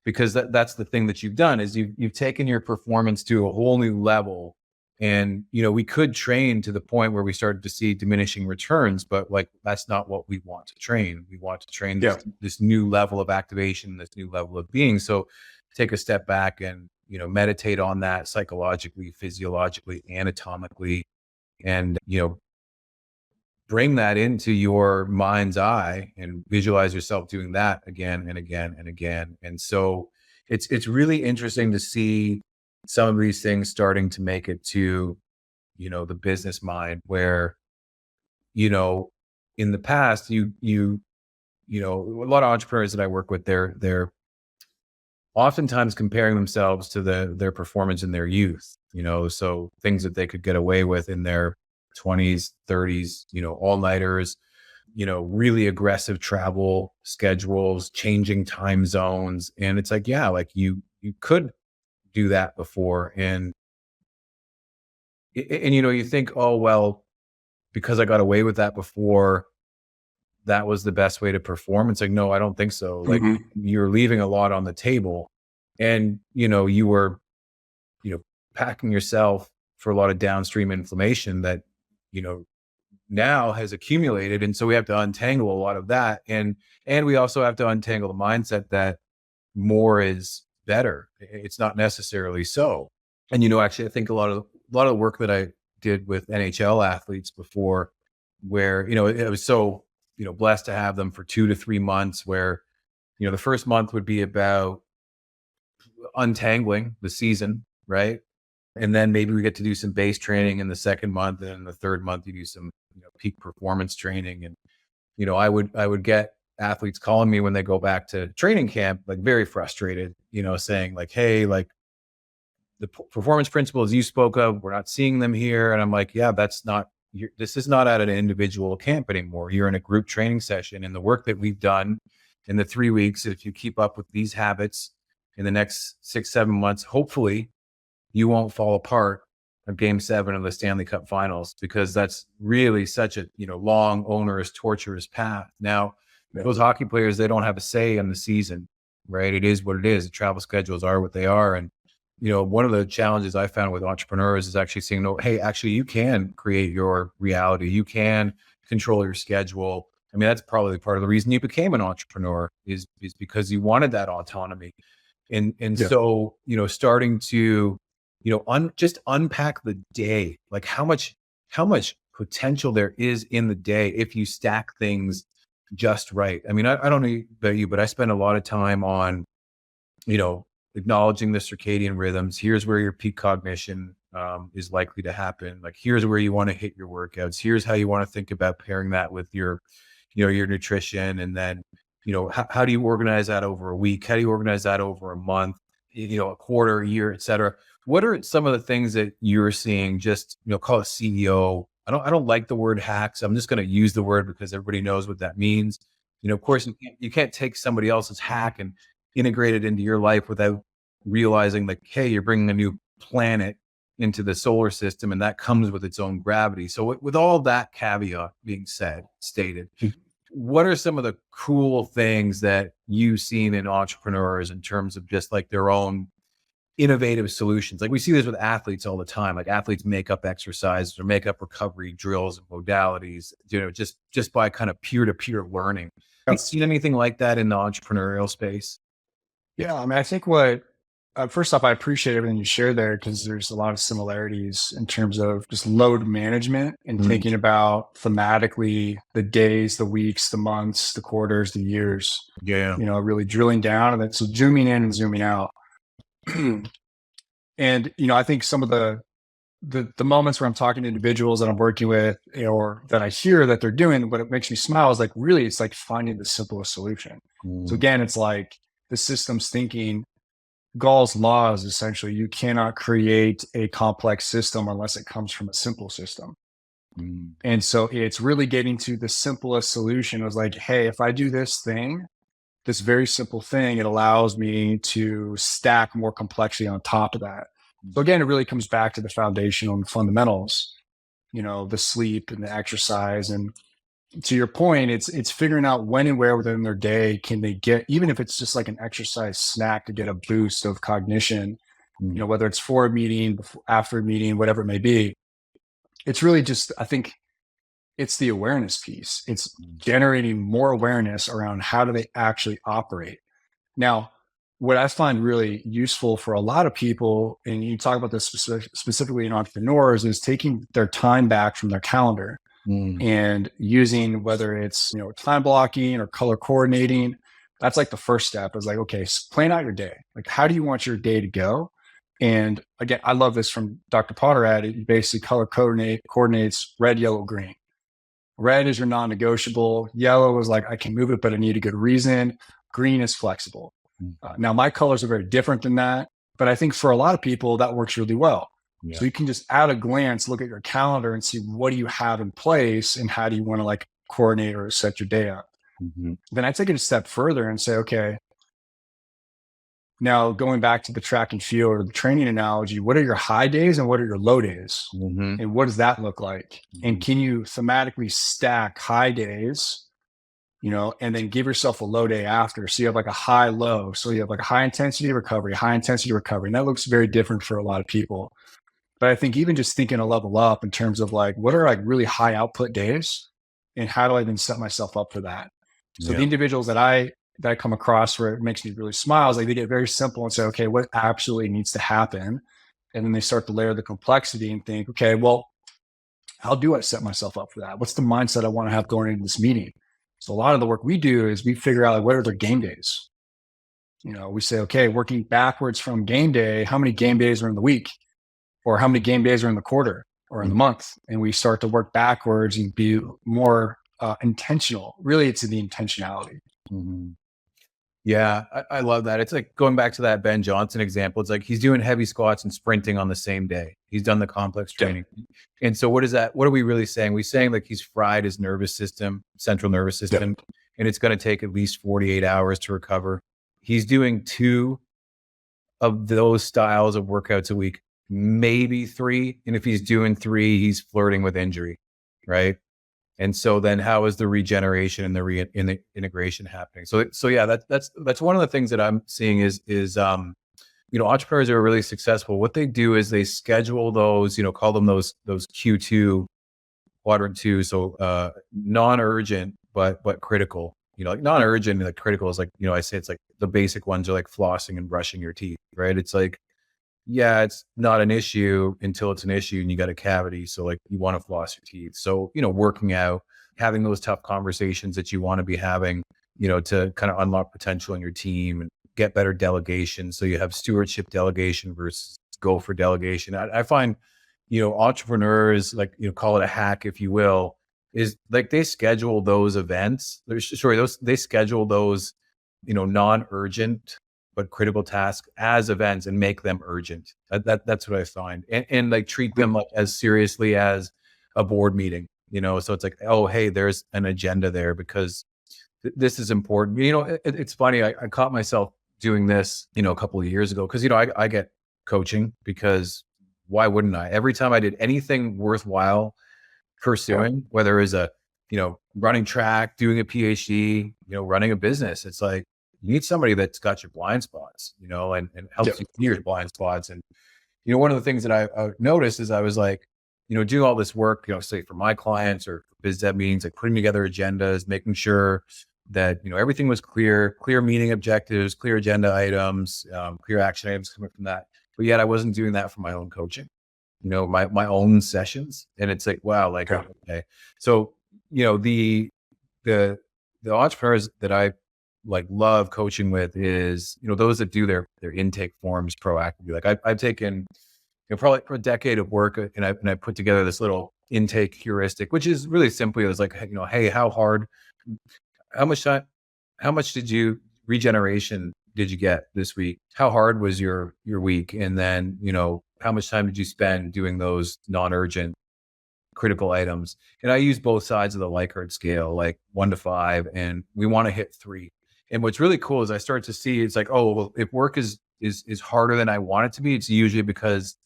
Because that's the thing that you've done, is you've taken your performance to a whole new level. And, we could train to the point where we started to see diminishing returns, but like, that's not what we want to train. We want to train this new level of activation, this new level of being. So take a step back and, meditate on that psychologically, physiologically, anatomically, and, bring that into your mind's eye and visualize yourself doing that again and again and again. And so it's really interesting to see some of these things starting to make it to, the business mind, where, in the past, a lot of entrepreneurs that I work with, they're oftentimes comparing themselves to their performance in their youth, so things that they could get away with in their 20s, 30s, all-nighters, really aggressive travel schedules, changing time zones. And it's like, yeah, like you could do that before. And you think, oh, well, because I got away with that before, that was the best way to perform. It's like, no, I don't think so. Like, Mhm. you're leaving a lot on the table, and you were, packing yourself for a lot of downstream inflammation that, you know, now has accumulated. And so we have to untangle a lot of that. And we also have to untangle the mindset that more is better. It's not necessarily so. And, actually, I think a lot of the work that I did with NHL athletes before, where, it was so, blessed to have them for 2 to 3 months, where, the first month would be about untangling the season, right? And then maybe we get to do some base training in the second month, and in the third month you do some, peak performance training. And I would get athletes calling me when they go back to training camp, like very frustrated, saying like, hey, like, the performance principles you spoke of, we're not seeing them here. And I'm like, yeah, this is not at an individual camp anymore. You're in a group training session, and the work that we've done in the 3 weeks, if you keep up with these habits in the next 6, 7 months, hopefully you won't fall apart of game 7 of the Stanley Cup finals, because that's really such a, long, onerous, torturous path. Now, Yeah. those hockey players, they don't have a say in the season, right? It is what it is. The travel schedules are what they are. And, one of the challenges I found with entrepreneurs is actually saying, no, hey, actually, you can create your reality. You can control your schedule. I mean, that's probably part of the reason you became an entrepreneur, is because you wanted that autonomy. And Yeah. so, starting to, just unpack the day, like how much potential there is in the day if you stack things just right. I mean, I don't know about you, but I spend a lot of time on, you know, acknowledging the circadian rhythms. Here's where your peak cognition is likely to happen. Like, here's where you want to hit your workouts. Here's how you want to think about pairing that with your, your nutrition. And then, how do you organize that over a week? How do you organize that over a month, a quarter, a year, et cetera? What are some of the things that you're seeing, just, call it CEO? I don't like the word hacks. I'm just going to use the word because everybody knows what that means. Of course, you can't take somebody else's hack and integrate it into your life without realizing, like, hey, you're bringing a new planet into the solar system, and that comes with its own gravity. So with all that caveat being stated, what are some of the cool things that you've seen in entrepreneurs in terms of just like their own innovative solutions? Like, we see this with athletes all the time. Like, athletes make up exercises or make up recovery drills and modalities, just by kind of peer-to-peer learning. Have you Yes. seen anything like that in the entrepreneurial space? Yeah. I mean, I think what, first off, I appreciate everything you shared there, because there's a lot of similarities in terms of just load management and Mm, thinking about thematically the days, the weeks, the months, the quarters, the years, yeah. really drilling down, and then so zooming in and zooming out. And, I think some of the moments where I'm talking to individuals that I'm working with, or that I hear that they're doing, what it makes me smile is like, really, it's like finding the simplest solution. So Mm, again, it's like the systems thinking. Gall's law is essentially, you cannot create a complex system unless it comes from a simple system. mm, And so it's really getting to the simplest solution. It was like, hey, if I do this thing, this very simple thing, it allows me to stack more complexity on top of that. So again, it really comes back to the foundational and fundamentals, the sleep and the exercise. And to your point, it's figuring out when and where within their day can they get, even if it's just like an exercise snack, to get a boost of cognition, mm, whether it's for a meeting, after a meeting, whatever it may be. It's really just, I think it's the awareness piece. It's mm, generating more awareness around how do they actually operate. Now, what I find really useful for a lot of people, and you talk about this specifically in entrepreneurs, is taking their time back from their calendar mm, and using, whether it's time blocking or color coordinating. That's like the first step, is like, okay, plan out your day. Like, how do you want your day to go? And again, I love this from Dr. Potter. He basically color coordinates red, yellow, green. Red is your non-negotiable. Yellow is like, I can move it, but I need a good reason. Green is flexible. Now, my colors are very different than that, but I think for a lot of people, that works really well. Yeah. So you can just at a glance look at your calendar and see what do you have in place and how do you want to like coordinate or set your day up. Then I take it a step further and say, okay, now going back to the track and field or the training analogy, what are your high days and what are your low days? And what does that look like? And can you thematically stack high days, and then give yourself a low day after? So you have like a high low. So you have like a high intensity recovery. And that looks very different for a lot of people. But I think even just thinking a level up in terms of like, what are like really high output days and how do I then set myself up for that? So the individuals that I come across where it makes me really smile is like they get very simple and say, okay, what absolutely needs to happen? And then they start to layer the complexity and think, okay, well, how do I set myself up for that? What's the mindset I want to have going into this meeting? So a lot of the work we do is we figure out like, what are their game days? We say, okay, working backwards from game day, how many game days are in the week? Or how many game days are in the quarter or in the month? And we start to work backwards and be more intentional. Really, it's the intentionality. Yeah, I love that. It's like going back to that Ben Johnson example. It's like he's doing heavy squats and sprinting on the same day. He's done the complex training. And so what is that? What are we really saying? We're saying like he's fried his nervous system, central nervous system, and it's going to take at least 48 hours to recover. He's doing 2 of those styles of workouts a week, maybe 3. And if he's doing 3, he's flirting with injury, right? And so then how is the regeneration and the integration happening? So yeah, that's one of the things that I'm seeing is entrepreneurs who are really successful. What they do is they schedule those, call them those Q2, quadrant 2. So non-urgent, but critical, like non-urgent and like critical is like, I say it's like the basic ones are like flossing and brushing your teeth, right? It's like, yeah, it's not an issue until it's an issue and you got a cavity. So like you want to floss your teeth. So, working out, having those tough conversations that you want to be having, to kind of unlock potential in your team and get better delegation. So you have stewardship delegation versus gopher delegation. I find, entrepreneurs, like, call it a hack, if you will, is like they schedule those events. They schedule those, non-urgent but critical tasks as events and make them urgent. That's what I find, and like treat them like as seriously as a board meeting. So it's like, oh, hey, there's an agenda there because this is important. It's funny. I caught myself doing this, a couple of years ago because I get coaching because why wouldn't I? Every time I did anything worthwhile pursuing, whether it's running track, doing a PhD, running a business, it's like, you need somebody that's got your blind spots, and helps you see your blind spots. And, one of the things that I noticed is I was like, doing all this work, say for my clients or biz dev meetings, like putting together agendas, making sure that, everything was clear meeting objectives, clear agenda items, clear action items coming from that. But yet I wasn't doing that for my own coaching, my own sessions. And it's like, wow, like, okay. So, the entrepreneurs that I like love coaching with is, those that do their intake forms proactively. Like I've taken, probably for a decade of work and I put together this little intake heuristic, which is really simply, it was like, hey, how much regeneration did you get this week? How hard was your week? And then, how much time did you spend doing those non-urgent critical items? And I use both sides of the Likert scale, like 1 to 5, and we want to hit 3. And what's really cool is I start to see, it's like, oh, well, if work is harder than I want it to be, it's usually because,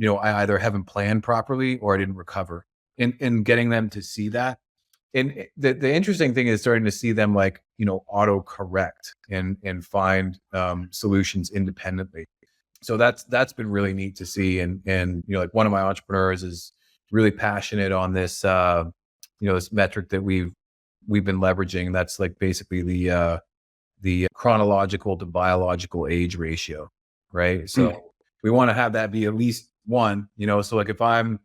I either haven't planned properly or I didn't recover. And getting them to see that. And the interesting thing is starting to see them like, auto correct and find solutions independently. So that's been really neat to see. And like one of my entrepreneurs is really passionate on this, this metric that we've been leveraging. That's like basically the chronological to biological age ratio, right? So we want to have that be at least 1, so like if I'm,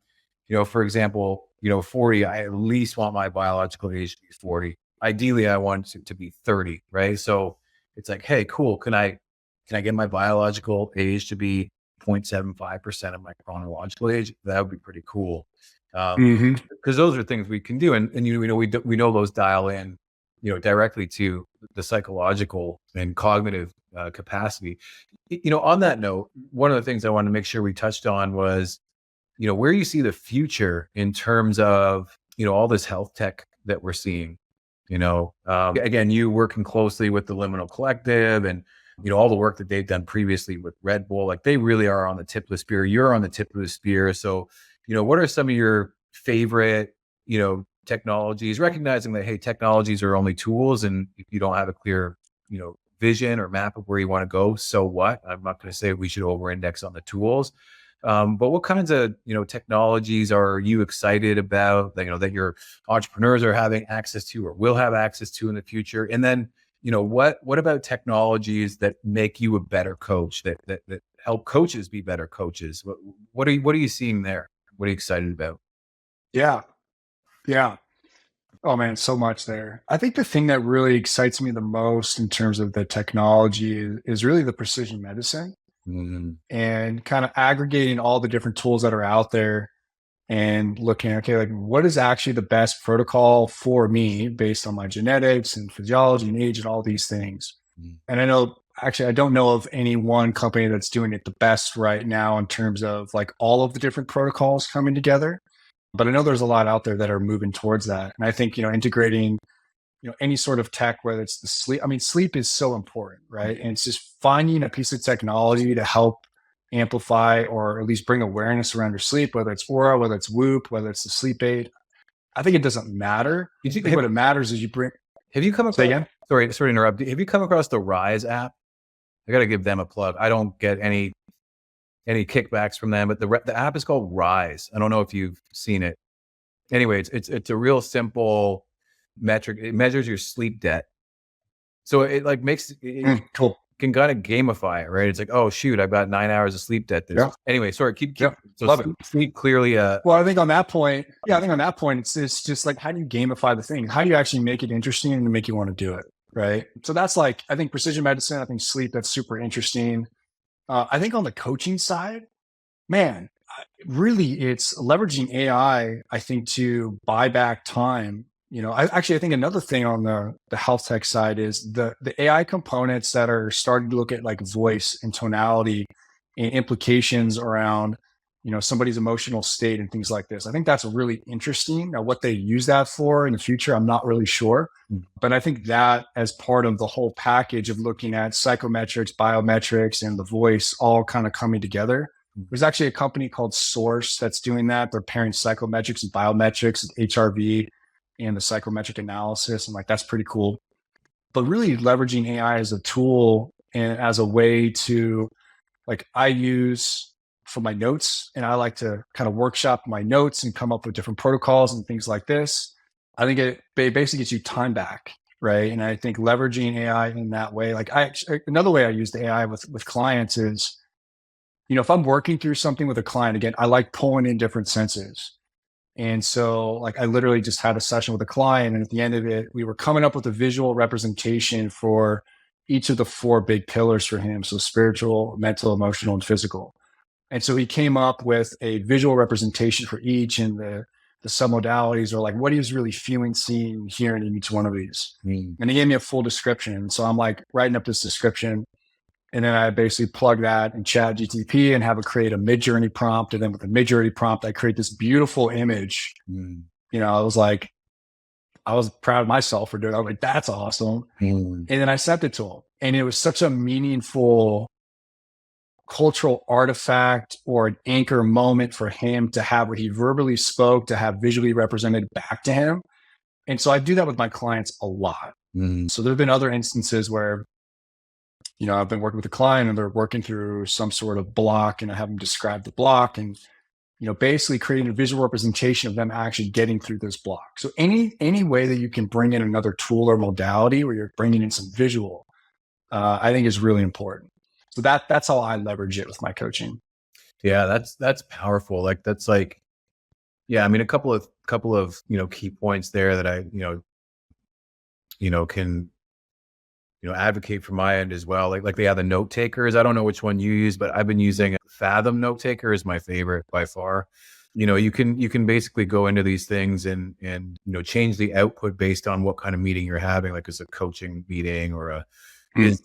for example, 40, I at least want my biological age to be 40. Ideally, I want it to be 30, right? So it's like, hey, cool. Can I get my biological age to be 0.75% of my chronological age? That would be pretty cool. Hmm. Because those are things we can do, and we know those dial in, directly to the psychological and cognitive capacity. On that note, one of the things I wanted to make sure we touched on was, where you see the future in terms of, all this health tech that we're seeing. Again, you working closely with the Liminal Collective and, all the work that they've done previously with Red Bull, like they really are on the tip of the spear. You're on the tip of the spear. So, what are some of your favorite, technologies, recognizing that, hey, technologies are only tools. And if you don't have a clear, vision or map of where you want to go, so what? I'm not going to say we should over index on the tools. But what kinds of, technologies are you excited about that, that your entrepreneurs are having access to or will have access to in the future? And then, what about technologies that make you a better coach, that help coaches be better coaches? What are you seeing there? What are you excited about? Yeah. Yeah. Oh man, so much there. I think the thing that really excites me the most in terms of the technology is really the precision medicine Mm, and kind of aggregating all the different tools that are out there and looking, okay, like what is actually the best protocol for me based on my genetics and physiology and age and all these things. mm, And I know actually I don't know of any one company that's doing it the best right now in terms of like all of the different protocols coming together. But I know there's a lot out there that are moving towards that. And I think, integrating, any sort of tech, whether it's the sleep, I mean, sleep is so important, right? And it's just finding a piece of technology to help amplify or at least bring awareness around your sleep, whether it's Aura, whether it's Whoop, whether it's the sleep aid. I think it doesn't matter. Did I you think what it matters is you bring, have you come say across? again? Sorry to interrupt. Have you come across the Rise app? I got to give them a plug. I don't get any kickbacks from them, but the app is called Rise. I don't know if you've seen it. Anyway, it's a real simple metric. It measures your sleep debt. So it like makes it Cool. can kind of gamify it, right? It's like, oh shoot, I've got 9 hours of sleep debt. Yeah. Anyway, sorry, keep Yeah. so Love it. sleep clearly Well, I think on that point, it's just like, how do you gamify the thing? How do you actually make it interesting and make you want to do it? Right. So that's like, I think precision medicine, I think sleep, that's super interesting. I think on the coaching side, man, really it's leveraging AI, I think, to buy back time. I think another thing on the health tech side is the AI components that are starting to look at like voice and tonality and implications around, somebody's emotional state and things like this. I think that's really interesting. Now, what they use that for in the future, I'm not really sure. Mm. But I think that as part of the whole package of looking at psychometrics, biometrics, and the voice all kind of coming together. There's actually a company called Source that's doing that. They're pairing psychometrics and biometrics and HRV and the psychometric analysis. And like, that's pretty cool. But really leveraging AI as a tool and as a way to, like, I use for my notes, and I like to kind of workshop my notes and come up with different protocols and things like this. I think it basically gets you time back, right? And I think leveraging AI in that way, like another way I use the AI with clients is, if I'm working through something with a client, again, I like pulling in different senses. And so, like, I literally just had a session with a client, and at the end of it, we were coming up with a visual representation for each of the four big pillars for him. So, spiritual, mental, emotional, and physical. And so, he came up with a visual representation for each, and the submodalities, or like what he was really feeling, seeing, hearing in each one of these. Mm. And he gave me a full description. So, I'm like writing up this description. And then I basically plug that in Chat GTP and have it create a mid-journey prompt. And then with the mid-journey prompt, I create this beautiful image. Mm. I was proud of myself for doing it. I was like, that's awesome. Mm. And then I sent it to him. And it was such a meaningful cultural artifact or an anchor moment for him to have what he verbally spoke, to have visually represented back to him. And so I do that with my clients a lot. Mm. So there have been other instances where I've been working with a client and they're working through some sort of block, and I have them describe the block and, basically creating a visual representation of them actually getting through this block. So any way that you can bring in another tool or modality where you're bringing in some visual, I think is really important. So that's how I leverage it with my coaching. Yeah, that's powerful. Like that's like, yeah, I mean, a couple of key points there that I can advocate from my end as well. Like they have the note takers. I don't know which one you use, but I've been using Fathom Note Taker is my favorite by far. You can basically go into these things and change the output based on what kind of meeting you're having, like as a coaching meeting or a biz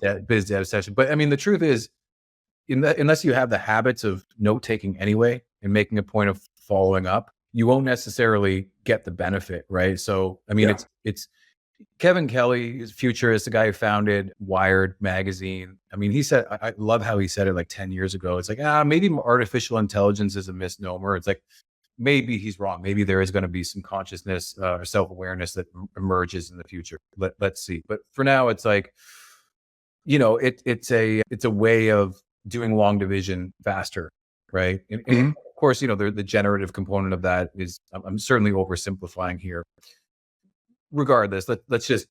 dev session. But I mean, the truth is, unless you have the habits of note taking anyway and making a point of following up, you won't necessarily get the benefit, right? So I mean, it's Kevin Kelly, his futurist, the guy who founded Wired magazine. I mean, he said, I love how he said it like 10 years ago. It's like, maybe artificial intelligence is a misnomer. It's like, maybe he's wrong. Maybe there is going to be some consciousness or self-awareness that emerges in the future. Let's see. But for now, it's like, it's a way of doing long division faster, right? And of course, the generative component of that is, I'm certainly oversimplifying here. Regardless, let's just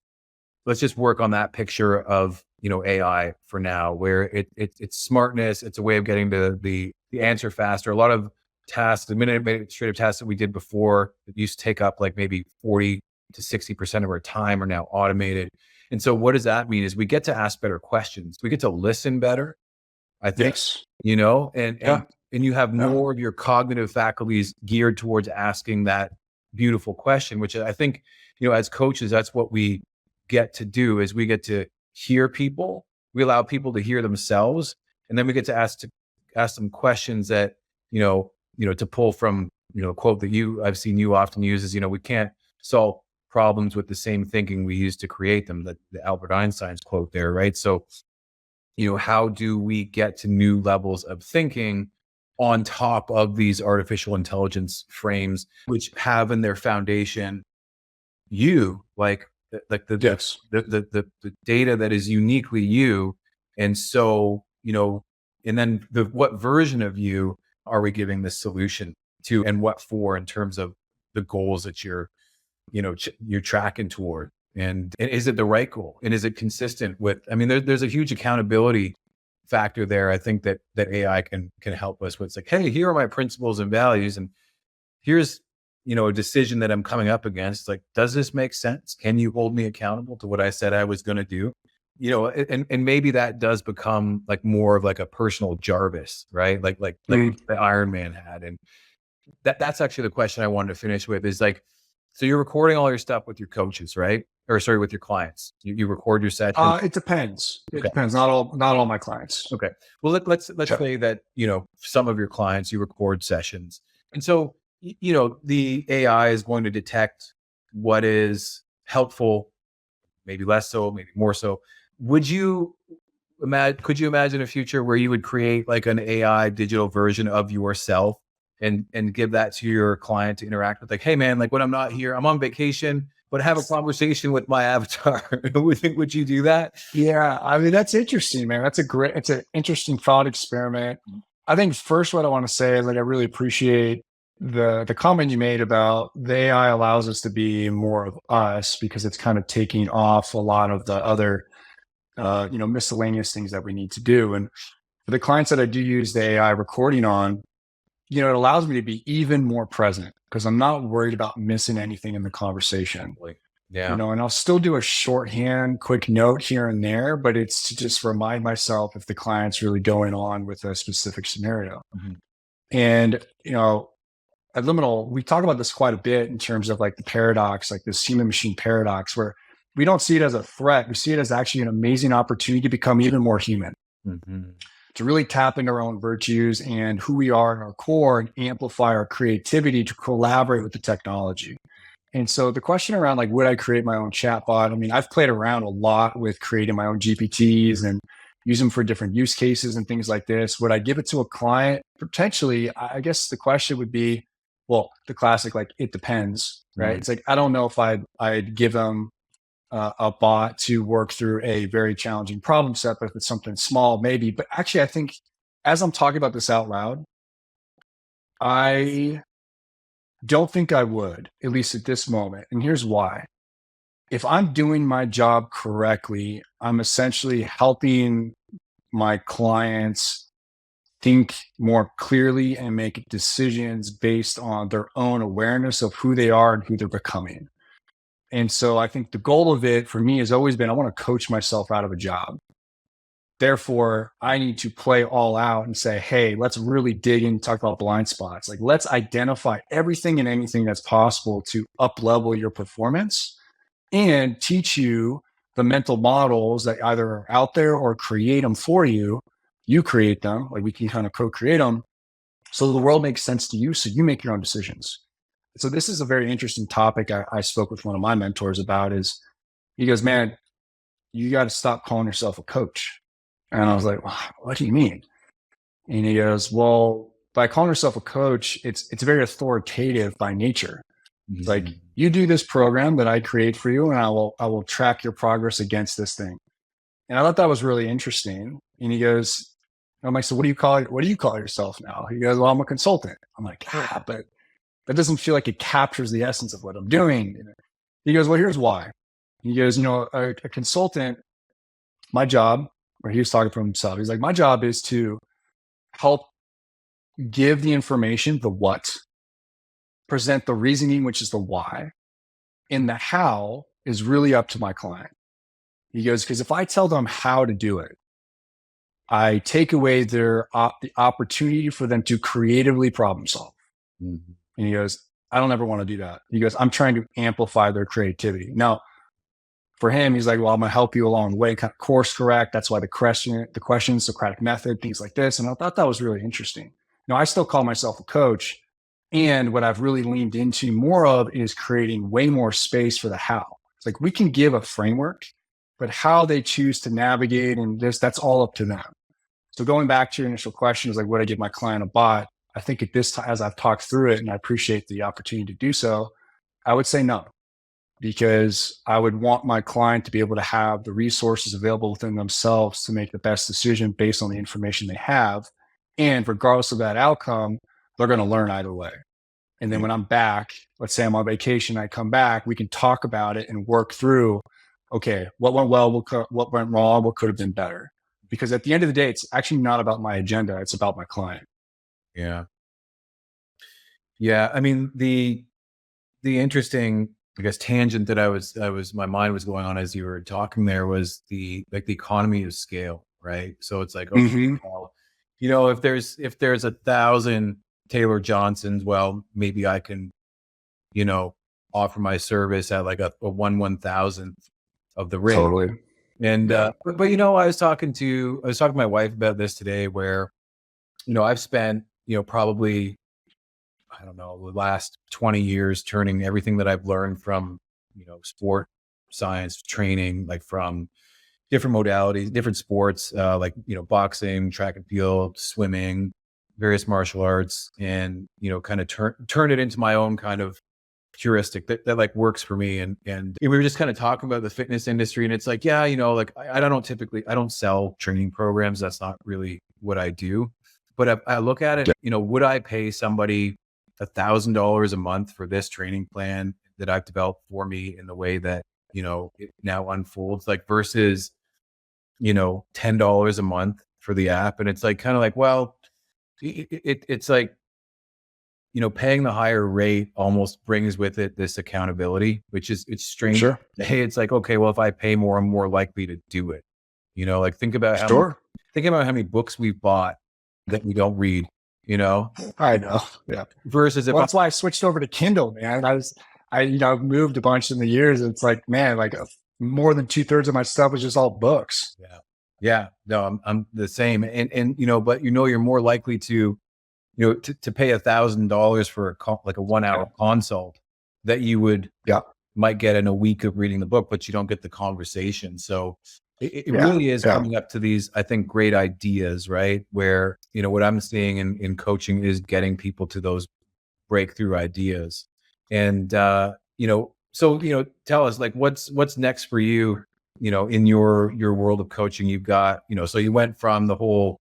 work on that picture of AI for now, where it's smartness. It's a way of getting the answer faster. A lot of tasks, administrative tasks that we did before that used to take up like maybe 40 to 60% of our time are now automated. And so what does that mean is we get to ask better questions. We get to listen better, I think, and you have more of your cognitive faculties geared towards asking that beautiful question, which I think, as coaches, that's what we get to do is we get to hear people. We allow people to hear themselves. And then we get to ask them questions that, to pull from, a quote that I've seen you often use is, we can't solve problems with the same thinking we use to create them, the Albert Einstein's quote there, right? So, how do we get to new levels of thinking on top of these artificial intelligence frames, which have in their foundation the data that is uniquely you. And so, and then what version of you are we giving this solution to, and what for, in terms of the goals that you're tracking toward, and is it the right goal, and is it consistent with, I mean, there's a huge accountability factor there. I think that AI can help us with. It's like, hey, here are my principles and values, and here's a decision that I'm coming up against. Like, does this make sense? Can you hold me accountable to what I said I was going to do? And maybe that does become like more of like a personal Jarvis, right? Like the Iron Man had. And that's actually the question I wanted to finish with is like, so you're recording all your stuff with your coaches, right? Or sorry, with your clients. You record your sessions. It depends. It depends. Not all my clients. Okay. Well, let's say that, some of your clients, you record sessions. And so, the AI is going to detect what is helpful, maybe less so, maybe more so. Could you imagine a future where you would create like an AI digital version of yourself and give that to your client to interact with? Like, hey man, like when I'm not here, I'm on vacation, but have a conversation with my avatar. Would you do that? Yeah. I mean, that's interesting, man. It's an interesting thought experiment. I think first what I want to say is like, I really appreciate the comment you made about the AI allows us to be more of us because it's kind of taking off a lot of the other, miscellaneous things that we need to do. And for the clients that I do use the AI recording on, it allows me to be even more present because I'm not worried about missing anything in the conversation. Yeah. And I'll still do a shorthand, quick note here and there, but it's to just remind myself if the client's really going on with a specific scenario. Mm-hmm. And, at Liminal, we talk about this quite a bit in terms of like the paradox, like this human machine paradox, where we don't see it as a threat. We see it as actually an amazing opportunity to become even more human, to really tap into our own virtues and who we are in our core and amplify our creativity to collaborate with the technology. And so the question around like, would I create my own chatbot? I mean, I've played around a lot with creating my own GPTs and use them for different use cases and things like this. Would I give it to a client? Potentially, I guess the question would be, well, the classic, like, it depends, right? Mm-hmm. It's like, I don't know if I'd give them a bot to work through a very challenging problem set, but if it's something small, maybe. But actually, I think as I'm talking about this out loud, I don't think I would, at least at this moment. And here's why. If I'm doing my job correctly, I'm essentially helping my clients think more clearly and make decisions based on their own awareness of who they are and who they're becoming. And so I think the goal of it for me has always been, I want to coach myself out of a job. Therefore, I need to play all out and say, hey, let's really dig in, talk about blind spots. Like, let's identify everything and anything that's possible to up level your performance and teach you the mental models that either are out there or create them for you. You create them, like we can kind of co-create them. So the world makes sense to you. So you make your own decisions. So this is a very interesting topic I spoke with one of my mentors about is he goes, man, you got to stop calling yourself a coach. And I was like, well, what do you mean? And he goes, well, by calling yourself a coach, it's very authoritative by nature. It's like, you do this program that I create for you, and I will track your progress against this thing. And I thought that was really interesting. And he goes, I'm like, so what do you call it? What do you call yourself now? He goes, well, I'm a consultant. I'm like, but that doesn't feel like it captures the essence of what I'm doing. He goes, well, here's why. He goes, a consultant, my job, where he was talking for himself, he's like, my job is to help give the information, the what, present the reasoning, which is the why, and the how is really up to my client. He goes, because if I tell them how to do it, I take away the opportunity for them to creatively problem solve. Mm-hmm. And he goes, I don't ever want to do that. He goes, I'm trying to amplify their creativity. Now, for him, he's like, well, I'm going to help you along the way, kind of course correct. That's why the questions, Socratic method, things like this. And I thought that was really interesting. Now, I still call myself a coach. And what I've really leaned into more of is creating way more space for the how. It's like we can give a framework, but how they choose to navigate and that's all up to them. So going back to your initial question is like, would I give my client a bot? I think at this time, as I've talked through it, and I appreciate the opportunity to do so, I would say no, because I would want my client to be able to have the resources available within themselves to make the best decision based on the information they have. And regardless of that outcome, they're going to learn either way. And then when I'm back, let's say I'm on vacation, I come back, we can talk about it and work through, okay, what went well, what went wrong, what could have been better. Because at the end of the day, it's actually not about my agenda. It's about my client. Yeah. Yeah. I mean, the interesting, I guess, tangent that my mind was going on as you were talking there was the economy of scale, right? So it's like, okay, well, if there's 1,000 Taylor Johnsons, well, maybe I can, offer my service at like a 1/1000th of the rate. Totally. And, but I was talking to my wife about this today where, I've spent, probably, I don't know, the last 20 years turning everything that I've learned from, sport science training, like from different modalities, different sports, like, boxing, track and field, swimming, various martial arts, and, kind of turn it into my own kind of heuristic that like works for me. And we were just kind of talking about the fitness industry, and it's like, yeah, like I don't sell training programs. That's not really what I do. But I look at it, would I pay somebody $1,000 a month for this training plan that I've developed for me in the way that, it now unfolds, like versus, $10 a month for the app? And it's like, kind of like, well, it's like, paying the higher rate almost brings with it this accountability, which is, it's strange. Sure. Hey, it's like, okay, well, if I pay more, I'm more likely to do it. Like think about how many books we've bought that we don't read, I know. Yeah. Versus that's why I switched over to Kindle, man. I've moved a bunch in the years. It's like, man, like more than 2/3 of my stuff was just all books. Yeah. Yeah. No, I'm the same. And, but you're more likely to, to pay $1,000 for a 1-hour consult that you might get in a week of reading the book, but you don't get the conversation. So it really is coming up to these, I think, great ideas, right? Where, what I'm seeing in coaching is getting people to those breakthrough ideas. And, so, tell us, like, what's next for you, in your world of coaching. You've got, so you went from the whole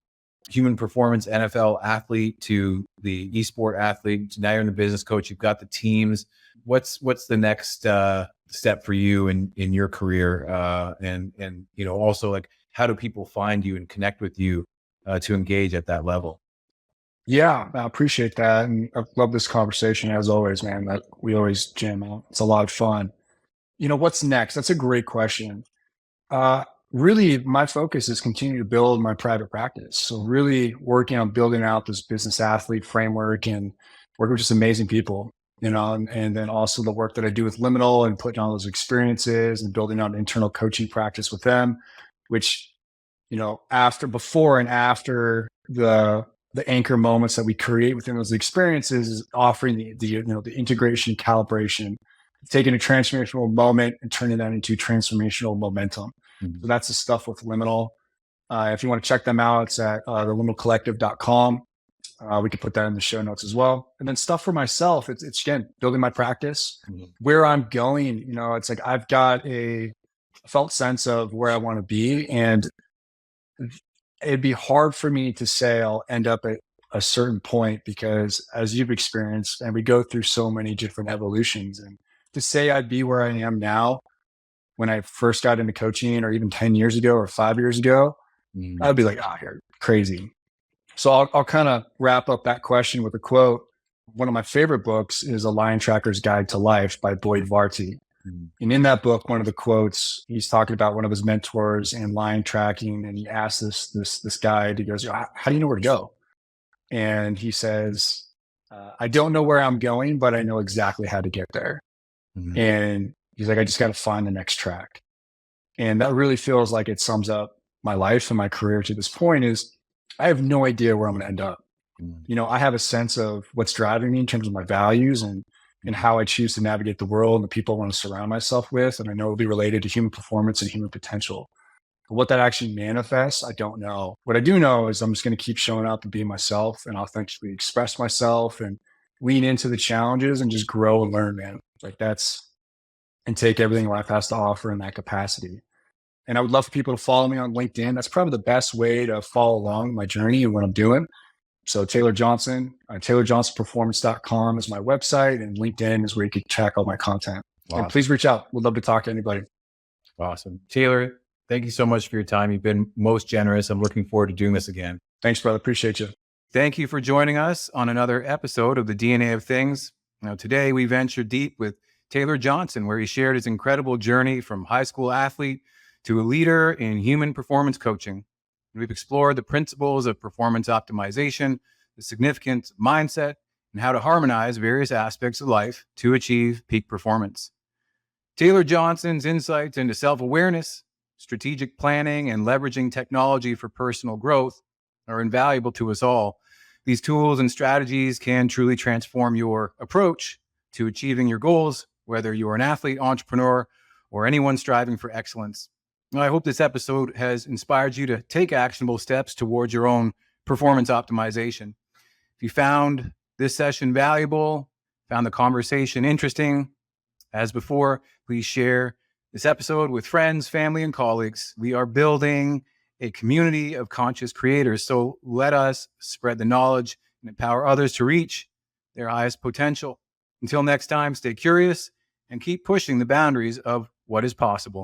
human performance NFL athlete to the esport athlete. Now you're in the business coach. You've got the teams. What's the next step for you in your career? And also, like, how do people find you and connect with you to engage at that level? Yeah, I appreciate that. And I love this conversation as always, man, that we always jam out. It's a lot of fun. What's next? That's a great question. really my focus is continue to build my private practice. So really working on building out this business athlete framework and working with just amazing people, and then also the work that I do with Liminal and putting on those experiences and building out an internal coaching practice with them, which, before and after the anchor moments that we create within those experiences is offering the integration, calibration, taking a transformational moment and turning that into transformational momentum. Mhm. So that's the stuff with Liminal. If you want to check them out, it's at theliminalcollective.com. We could put that in the show notes as well. And then stuff for myself, it's again, building my practice, where I'm going, it's like I've got a felt sense of where I want to be. And it'd be hard for me to say I'll end up at a certain point because as you've experienced, and we go through so many different evolutions, and to say I'd be where I am now when I first got into coaching or even 10 years ago or 5 years ago, I'd be like, oh, you're crazy. So I'll kind of wrap up that question with a quote. One of my favorite books is A Lion Tracker's Guide to Life by Boyd Varty. And in that book, one of the quotes, he's talking about one of his mentors in lion tracking. And he asks this guide, he goes, how do you know where to go? And he says, I don't know where I'm going, but I know exactly how to get there. And he's like, I just got to find the next track. And that really feels like it sums up my life and my career to this point is I have no idea where I'm going to end up. I have a sense of what's driving me in terms of my values and how I choose to navigate the world and the people I want to surround myself with. And I know it'll be related to human performance and human potential. But what that actually manifests, I don't know. What I do know is I'm just going to keep showing up and being myself and authentically express myself and lean into the challenges and just grow and learn, man. Like and take everything life has to offer in that capacity. And I would love for people to follow me on LinkedIn. That's probably the best way to follow along my journey and what I'm doing. So Taylor Johnson, TaylorJohnsonPerformance.com is my website, and LinkedIn is where you can check all my content. Awesome. And please reach out. We'd love to talk to anybody. Awesome. Taylor, thank you so much for your time. You've been most generous. I'm looking forward to doing this again. Thanks, brother. Appreciate you. Thank you for joining us on another episode of the DNA of Things. Now, today we ventured deep with Taylor Johnson, where he shared his incredible journey from high school athlete to a leader in human performance coaching. We've explored the principles of performance optimization, the significance of mindset, and how to harmonize various aspects of life to achieve peak performance. Taylor Johnson's insights into self-awareness, strategic planning, and leveraging technology for personal growth are invaluable to us all. These tools and strategies can truly transform your approach to achieving your goals, whether you're an athlete, entrepreneur, or anyone striving for excellence. I hope this episode has inspired you to take actionable steps towards your own performance optimization. If you found this session valuable, found the conversation interesting, as before, please share this episode with friends, family, and colleagues. We are building a community of conscious creators, so let us spread the knowledge and empower others to reach their highest potential. Until next time, stay curious and keep pushing the boundaries of what is possible.